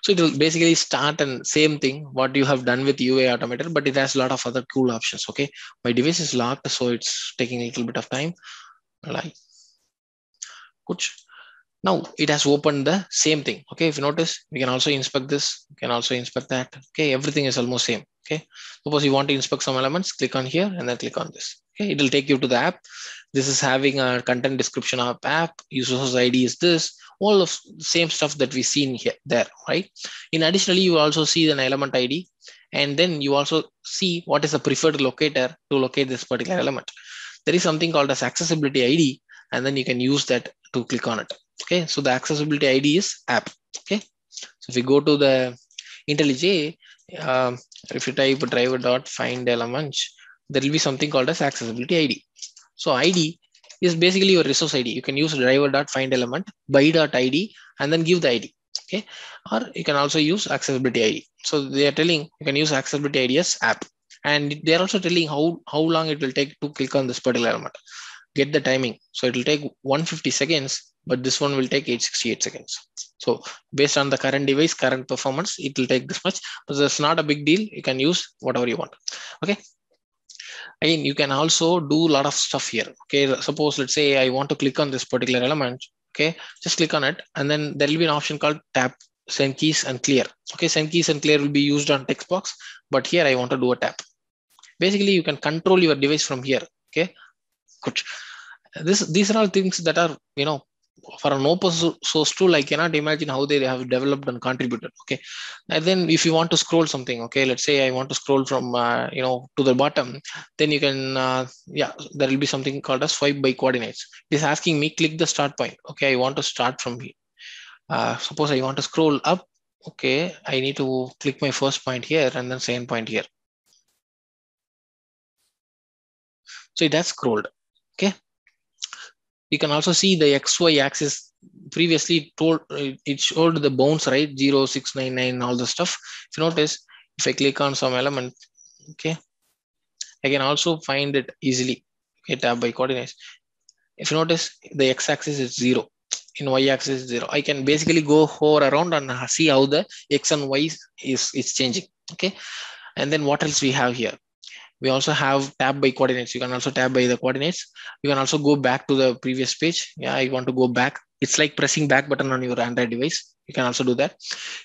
So it will basically start and same thing what you have done with UIAutomator, but it has a lot of other cool options. Okay, my device is locked, so it's taking a little bit of time. Like, good. Now it has opened the same thing. Okay, if you notice, we can also inspect this, we can also inspect that. Okay, everything is almost same. Okay, suppose you want to inspect some elements, click on here and then click on this. Okay, it will take you to the app. This is having a content description of app, user's ID is this, all of the same stuff that we seen here there, right? In additionally, you also see an element ID, and then you also see what is the preferred locator to locate this particular element. There is something called as accessibility ID, and then you can use that to click on it. Okay, so the accessibility ID is app. Okay, so if we go to the IntelliJ, if you type driver.find elements, there will be something called as accessibility ID. So ID is basically your resource ID. You can use driver.find element by.id and then give the ID. Okay, or you can also use accessibility ID. So they are telling you can use accessibility ID as app, and they are also telling how long it will take to click on this particular element. Get the timing. So it will take 150 seconds, but this one will take 868 seconds. So based on the current device, current performance, it will take this much, but that's not a big deal. You can use whatever you want. Okay. Again, you can also do a lot of stuff here. Okay. Suppose, let's say I want to click on this particular element. Okay. Just click on it. And then there will be an option called tap, send keys and clear. Okay. Send keys and clear will be used on text box, but here I want to do a tap. Basically, you can control your device from here. Okay. Good. These are all things that are, for an open source tool, I cannot imagine how they have developed and contributed. Okay, and then if you want to scroll something, okay, let's say I want to scroll from to the bottom, then you can there will be something called as swipe by coordinates. It is asking me click the start point. Okay, I want to start from here. Suppose I want to scroll up. Okay, I need to click my first point here and then second point here. So it has scrolled. Okay. You can also see the XY axis. Previously it showed the bounds, right? 0, 6, 9, 9, all the stuff. If you notice, if I click on some element, okay, I can also find it easily. Okay, tab by coordinates. If you notice, the x-axis is 0. In y-axis is 0. I can basically go hover around and see how the x and y is changing. Okay, and then what else we have here? We also have tab by coordinates. You can also tab by the coordinates. You can also go back to the previous page. Yeah, I want to go back. It's like pressing back button on your Android device. You can also do that.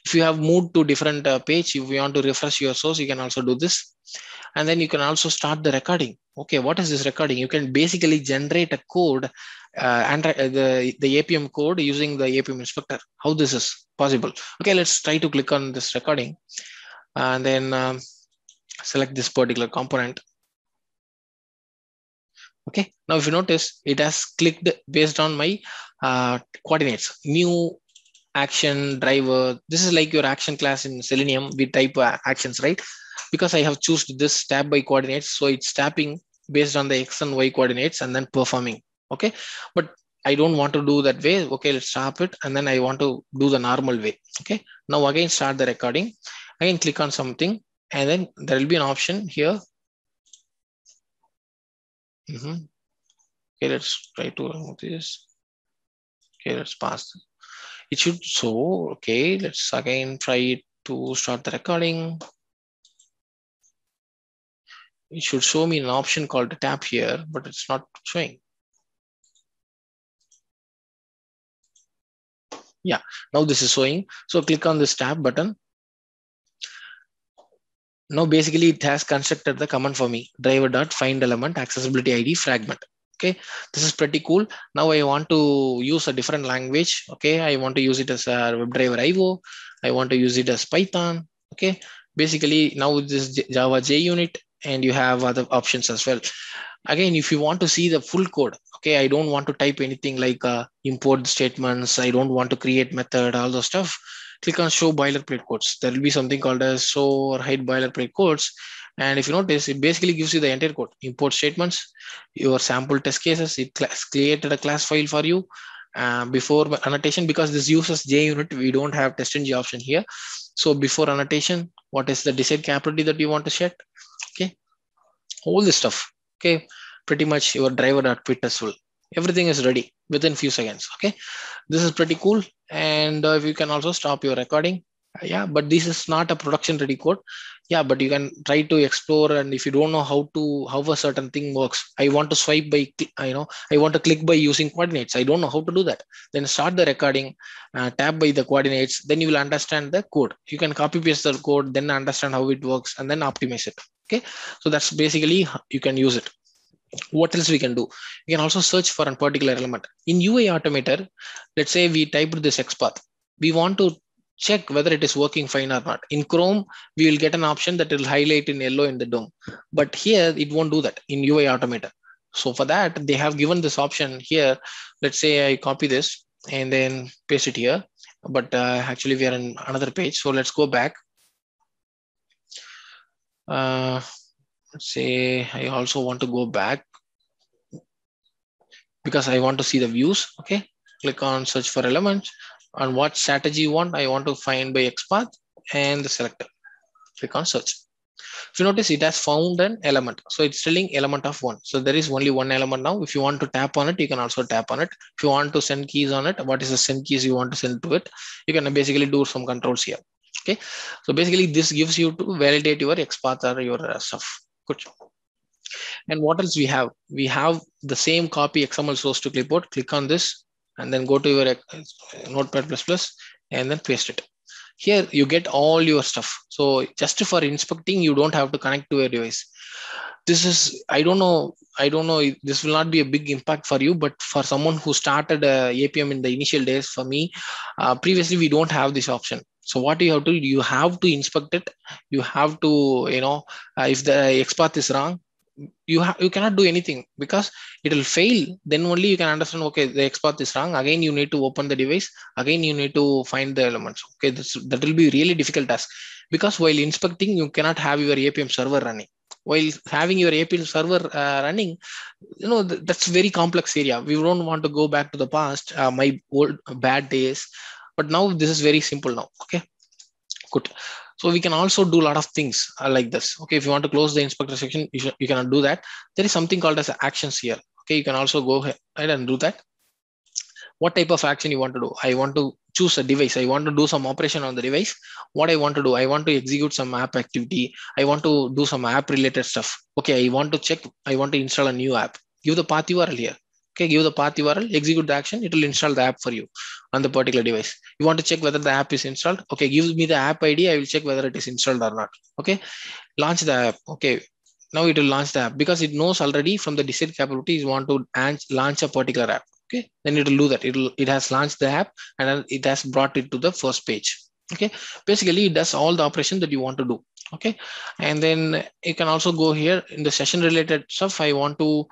If you have moved to different page, if you want to refresh your source, you can also do this. And then you can also start the recording. Okay, what is this recording? You can basically generate a code, the Appium code using the Apm Inspector. How this is possible? Okay, let's try to click on this recording, and then select this particular component. Okay, now if you notice, it has clicked based on my coordinates. New action driver. This is like your action class in Selenium. We type actions, right? Because I have chosen this tab by coordinates, so it's tapping based on the X and Y coordinates and then performing. Okay, but I don't want to do that way. Okay, let's stop it, and then I want to do the normal way. Okay, now again start the recording. Again click on something, and then there will be an option here. Okay, let's try to remove this. Okay, let's pass. It should show. Okay, let's again try to start the recording. It should show me an option called the tab here, but it's not showing. Yeah, now this is showing. So click on this tab button. Now basically it has constructed the command for me, driver.find element accessibility ID fragment. Okay, this is pretty cool. Now I want to use a different language. Okay, I want to use it as a WebDriver IO. I want to use it as Python. Okay, basically now this Java JUnit, and you have other options as well. Again, if you want to see the full code, okay, I don't want to type anything like import statements. I don't want to create method, all those stuff. Click on show boilerplate codes. There will be something called as show or hide boilerplate codes. And if you notice, it basically gives you the entire code, import statements, your sample test cases. It created a class file for you before annotation, because this uses JUnit. We don't have test-ng option here. So before annotation, what is the desired capability that you want to set? Okay, all this stuff. Okay, pretty much your driver.quit test will. Everything is ready within few seconds. Okay, this is pretty cool. And you can also stop your recording. Yeah, but this is not a production ready code. Yeah, but you can try to explore, and if you don't know how a certain thing works, I want to swipe by, I want to click by using coordinates, I don't know how to do that, then start the recording, tap by the coordinates, then you will understand the code. You can copy paste the code, then understand how it works, and then optimize it. Okay, so that's basically you can use it. What else we can do? We can also search for a particular element in UIAutomator. Let's say we typed this XPath, we want to check whether it is working fine or not. In Chrome, we will get an option that will highlight in yellow in the DOM, but here it won't do that in UIAutomator. So for that, they have given this option here. Let's say I copy this and then paste it here, but actually we are in another page. So let's go back. Let's say I also want to go back because I want to see the views. Okay, click on search for elements. On what strategy you want, I want to find by XPath and the selector. Click on search. If you notice, it has found an element. So it's telling element of 1. So there is only one element now. If you want to tap on it, you can also tap on it. If you want to send keys on it, what is the send keys you want to send to it? You can basically do some controls here. Okay, so basically this gives you to validate your XPath or your stuff. Good. And what else we have? We have the same copy XML source to clipboard. Click on this and then go to your Notepad++ and then paste it. Here you get all your stuff. So just for inspecting, you don't have to connect to a device. This is, I don't know, this will not be a big impact for you, but for someone who started Apm in the initial days, for me, previously we don't have this option. So what you have to do, you have to inspect it. You have to, if the XPath is wrong, you cannot do anything because it will fail. Then only you can understand, okay, the XPath is wrong. Again, you need to open the device. Again, you need to find the elements. Okay, that will be really difficult task, because while inspecting, you cannot have your Apm server running. While having your Apm server running, that's very complex area. We don't want to go back to the past, my old bad days. But now this is very simple now. Okay, good. So we can also do a lot of things like this. Okay, if you want to close the inspector section, you cannot do that. There is something called as actions here. Okay, you can also go ahead and do that. What type of action you want to do? I want to choose a device. I want to do some operation on the device. What I want to do? I want to execute some app activity. I want to do some app related stuff. Okay, I want to check. I want to install a new app. Give the path URL here. Okay, give the path URL, execute the action. It will install the app for you on the particular device. You want to check whether the app is installed. Okay, give me the app ID. I will check whether it is installed or not. Okay, launch the app. Okay, now it will launch the app because it knows already from the decide capability you want to launch a particular app. Okay, then it will do that. It has launched the app and then it has brought it to the first page. Okay, basically it does all the operation that you want to do. Okay, and then you can also go here in the session related stuff. I want to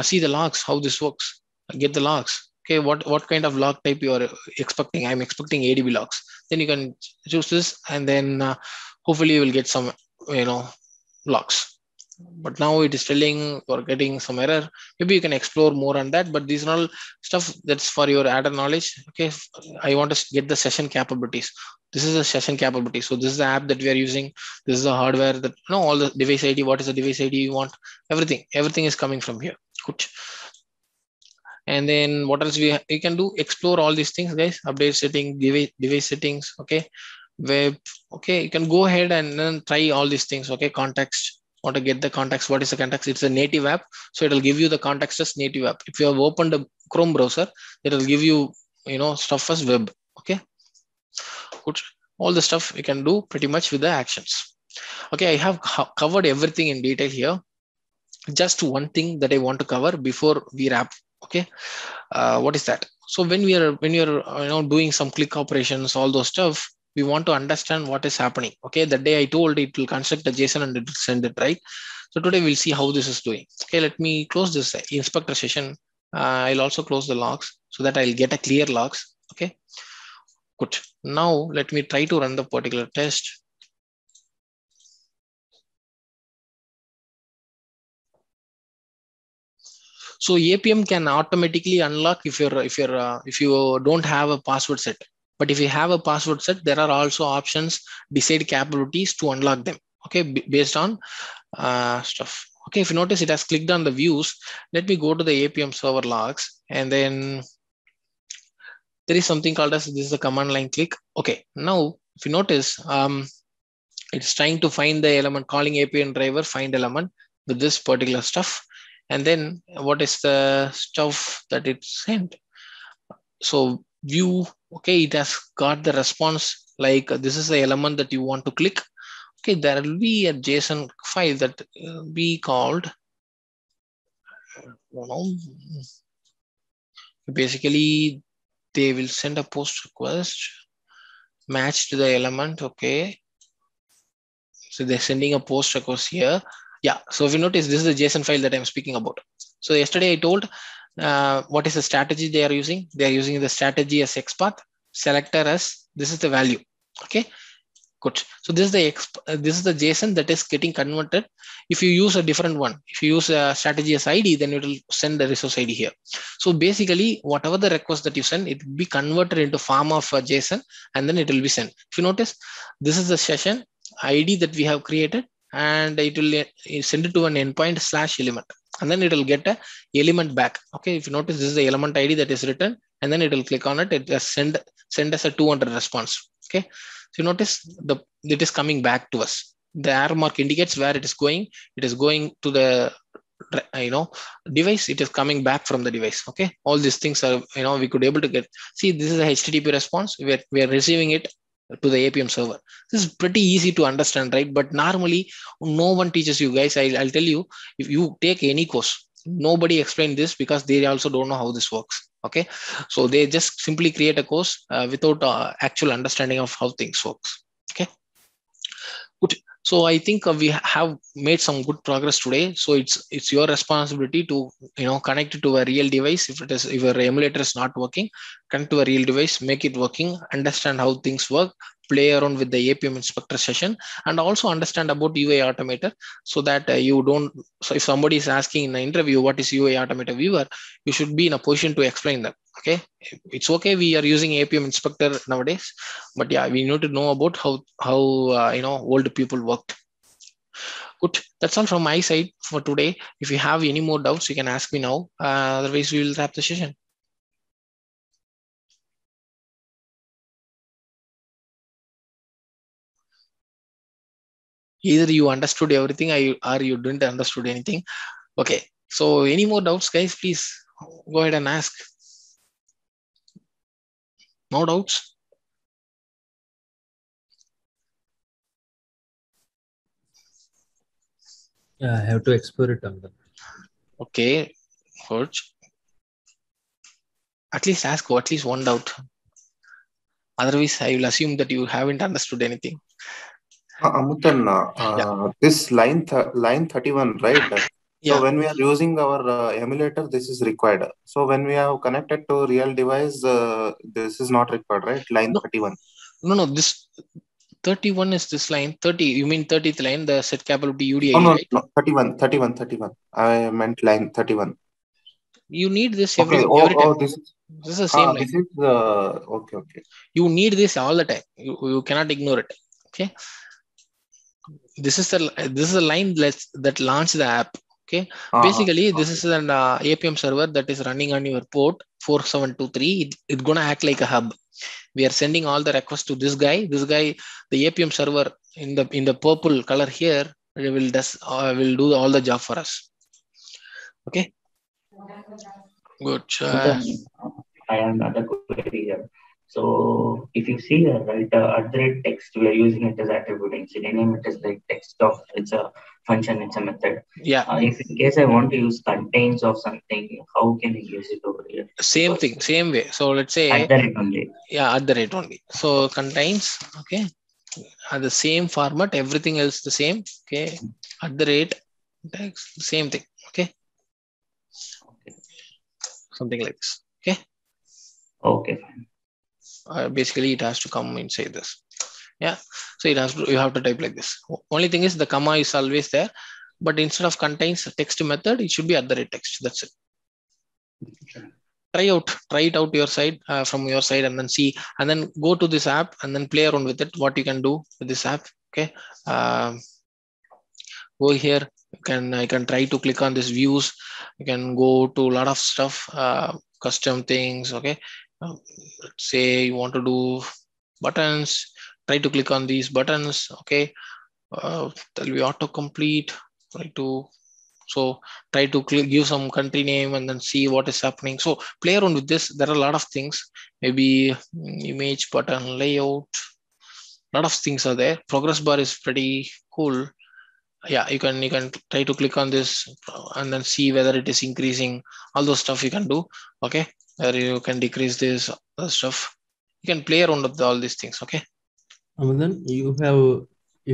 see the logs, how this works, get the logs. Okay, what kind of log type you are expecting? I'm expecting ADB logs. Then you can choose this, and then hopefully you will get some logs. But now it is telling or getting some error. Maybe you can explore more on that, but these are all stuff that's for your added knowledge. Okay, I want to get the session capabilities. This is a session capability. So this is the app that we are using. This is the hardware that all the device ID. What is the device ID you want? Everything is coming from here. Good. And then what else we can do? Explore all these things, guys. Update setting, device settings. Okay, web. Okay, you can go ahead and then try all these things. Okay, context. Want to get the context? What is the context? It's a native app, so it will give you the context as native app. If you have opened a Chrome browser, it will give you stuff as web. Okay, good. All the stuff you can do pretty much with the actions. Okay, I have covered everything in detail here. Just one thing that I want to cover before we wrap. Okay, what is that? So when you're doing some click operations, all those stuff, we want to understand what is happening. Okay, the day I told it will construct a JSON and it will send it, right? So today we'll see how this is doing. Okay, let me close this inspector session. I'll also close the logs so that I'll get a clear logs. Okay, good. Now let me try to run the particular test. So Apm can automatically unlock if you don't have a password set. But if you have a password set, there are also options, decide capabilities to unlock them. Okay, based on stuff. Okay, if you notice, it has clicked on the views. Let me go to the Apm server logs, and then there is something called as this is a command line click. Okay, now if you notice, it's trying to find the element, calling Apm driver, find element with this particular stuff. And then what is the stuff that it sent? So view, okay, it has got the response like this is the element that you want to click. Okay, there will be a JSON file that will be called, basically they will send a post request match to the element. Okay, so they're sending a post request here. Yeah, so if you notice, this is the JSON file that I'm speaking about. So yesterday I told what is the strategy they are using. They are using the strategy as XPath, selector as this is the value. Okay, good. So this is the JSON that is getting converted. If you use a different one, if you use a strategy as ID, then it will send the resource ID here. So basically, whatever the request that you send, it will be converted into form of a JSON, and then it will be sent. If you notice, this is the session ID that we have created, and it will send it to an endpoint /element, and then it will get a element back. Okay, if you notice, this is the element ID that is written, and then it will click on it. It just send us a 200 response. Okay, so you notice it is coming back to us. The arrow mark indicates where it is going. It is going to the device. It is coming back from the device. Okay, all these things are, we could able to get. See, this is a HTTP response. We are receiving it to the Apm server. This is pretty easy to understand, right? But normally no one teaches you guys. I'll tell you, if you take any course, nobody explained this because they also don't know how this works. Okay, so they just simply create a course without actual understanding of how things works. Okay, good. So I think we have made some good progress today. So it's your responsibility to connect it to a real device. If your emulator is not working, connect to a real device, make it working, understand how things work, play around with the Apm Inspector session, and also understand about UIAutomator, so that you don't. So if somebody is asking in an interview what is UIAutomatorviewer, you should be in a position to explain them. Okay, it's okay. We are using Apm Inspector nowadays, but yeah, we need to know about how old people worked. Good. That's all from my side for today. If you have any more doubts, you can ask me now. Otherwise, we will wrap the session. Either you understood everything or you didn't understood anything. Okay. So any more doubts, guys, please go ahead and ask. No doubts? Yeah, I have to explore it on them. Okay, good. At least ask at least one doubt. Otherwise, I will assume that you haven't understood anything. Amutan, this line 31, right? So Yeah. when we are using our emulator, this is required. So when we have connected to real device, this is not required, right? Line 31. No, this 31 is this line. 30, you mean 30th line, the set capability UDID, no, right? No, 31. I meant line 31. You need this every time. This is the same line. This is okay. You need this all the time. You cannot ignore it. Okay. This is the line that launched the app. Okay. Basically, this is an Apm server that is running on your port 4723. It's gonna act like a hub. We are sending all the requests to this guy. The Apm server in the purple color here, will do all the job for us. Okay. Good. I have another query here. So if you see here, right, @text, we are using it as attribute. In Selenium, it is like text of, it's a function, it's a method. Yeah. If in case I want to use contains of something, how can I use it over here? Same thing, same way. So let's say @ only. Yeah, @ only. So contains, okay, at the same format, everything else the same. Okay, @text, same thing. Okay, something like this. Okay. Okay, fine. Basically, it has to come inside this. Yeah. So you have to type like this. Only thing is the comma is always there, but instead of contains text method, it should be @text. That's it. Try it out your side, from your side, and then see, and then go to this app and then play around with it. What you can do with this app. Okay. Go here. I can try to click on this views. You can go to a lot of stuff, custom things. Okay. Let's say you want to do buttons. try to click on these buttons. Okay, there'll be autocomplete. Try to give some country name and then see what is happening. So play around with this. There are a lot of things. Maybe image button layout. A lot of things are there. Progress bar is pretty cool. Yeah, you can try to click on this and then see whether it is increasing. All those stuff you can do. Okay, or you can decrease this other stuff. You can play around with all these things. Okay. And then you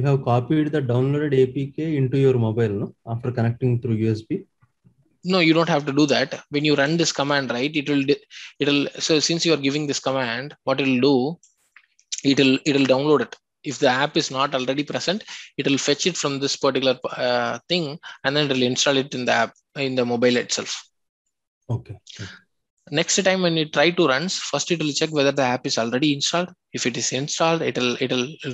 have copied the downloaded APK into your mobile, no? After connecting through USB. No, you don't have to do that. When you run this command, right, it'll so since you are giving this command, what it'll do, it'll download it. If the app is not already present, it'll fetch it from this particular thing, and then it'll install it in the app in the mobile itself. Okay. Next time when you try to run, first it will check whether the app is already installed. If it is installed, it'll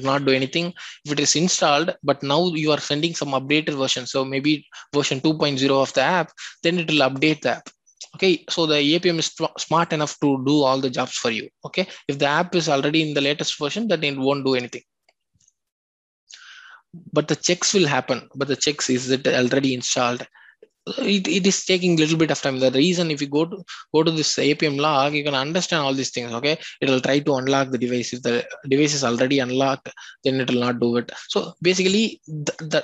not do anything. If it is installed, but now you are sending some updated version, so maybe version 2.0 of the app, then it will update the app. Okay, so the Apm is smart enough to do all the jobs for you. Okay, if the app is already in the latest version, then it won't do anything. But the checks will happen. But the checks is it already installed. It is taking a little bit of time. The reason, if you go to this Apm log, you can understand all these things. Okay, it will try to unlock the device. If the device is already unlocked, then it will not do it. So basically,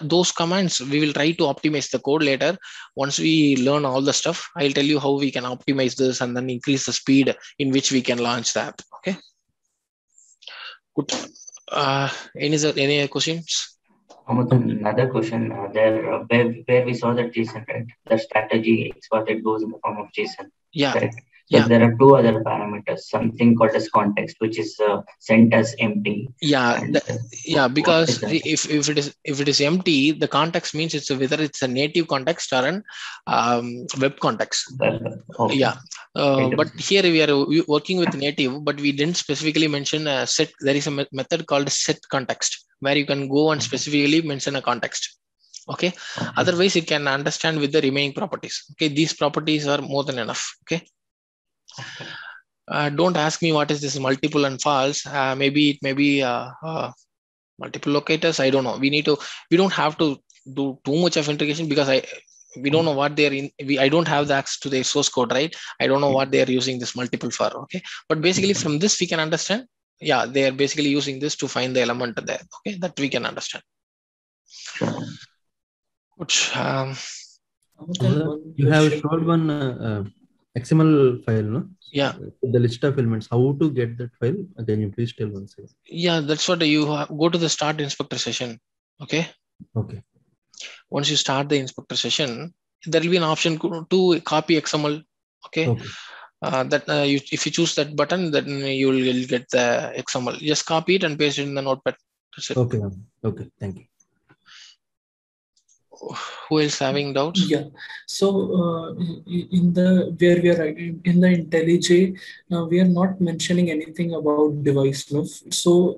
those commands we will try to optimize the code later. Once we learn all the stuff, I'll tell you how we can optimize this and then increase the speed in which we can launch the app. Okay, good. Any questions? Another question where we saw that JSON, right? The strategy export that goes in the form of JSON. Yeah. Correct. But there are two other parameters, something called as context, which is sent as empty. Yeah, because if it is empty, the context means it's whether it's a native context or an web context. Okay. Yeah, but here we are working with native, but we didn't specifically mention a set. There is a method called set context where you can go and specifically mention a context. Okay. Otherwise, it can understand with the remaining properties. Okay, these properties are more than enough. Okay. Don't ask me what is this multiple and false. Maybe it may be multiple locators. I don't know. We don't have to do too much of integration because we don't know what they're in. I don't have the access to their source code, right? I don't know what they're using this multiple for. Okay, but basically from this we can understand. Yeah, they are basically using this to find the element there. Okay, that we can understand. Good. You have showed one XML file, no? Yeah. The list of elements. How to get that file? Can you please tell once again? Yeah, that's what you go to the start inspector session. Okay. Okay. Once you start the inspector session, there will be an option to copy XML. Okay. If you choose that button, then you will get the XML. Just copy it and paste it in the notepad. That's it. Okay. Okay. Thank you. Who else having doubts? Yeah. So in the where we are writing in the IntelliJ, we are not mentioning anything about device love. So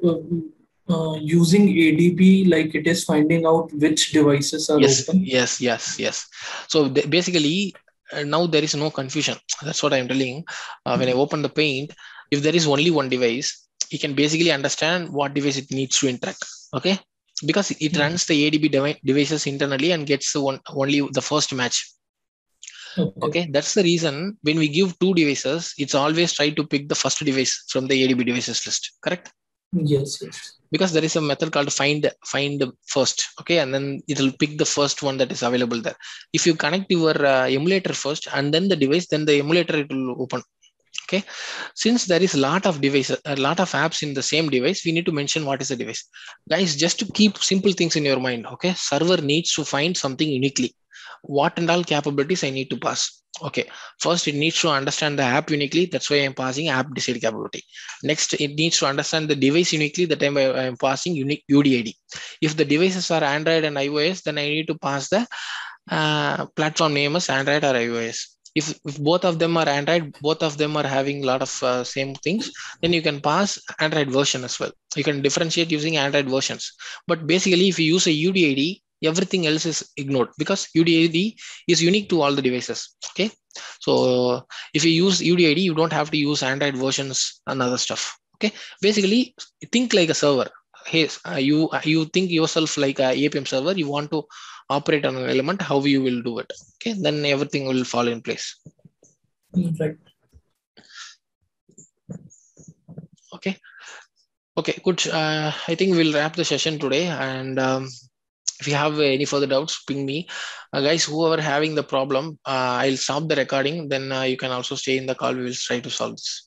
using ADB, like it is finding out which devices are open. Yes. So basically, now there is no confusion. That's what I'm telling. When I open the paint, if there is only one device, you can basically understand what device it needs to interact. Okay. Because it runs the ADB devices internally and gets only the first match. Okay, that's the reason when we give two devices, it's always try to pick the first device from the ADB devices list. Correct? Yes. Because there is a method called find first. Okay, and then it will pick the first one that is available there. If you connect your emulator first and then the device, then the emulator it will open. Okay, since there is a lot of devices, a lot of apps in the same device, we need to mention what is the device. Guys, just to keep simple things in your mind. Okay, server needs to find something uniquely. What and all capabilities I need to pass. Okay, first it needs to understand the app uniquely. That's why I'm passing app decide capability. Next, it needs to understand the device uniquely. That time I am passing unique UDID. If the devices are Android and iOS, then I need to pass the platform name as Android or iOS. If both of them are Android, both of them are having a lot of same things, then you can pass Android version as well. You can differentiate using Android versions. But basically, if you use a UDID, everything else is ignored because UDID is unique to all the devices. Okay. So if you use UDID, you don't have to use Android versions and other stuff. Okay. Basically, think like a server. you think yourself like a Apm server, you want to operate on an element, how you will do it. Okay, then everything will fall in place. Right. Okay, good. I think we'll wrap the session today, and if you have any further doubts, ping me. Guys, whoever having the problem, I'll stop the recording. Then you can also stay in the call. We will try to solve this.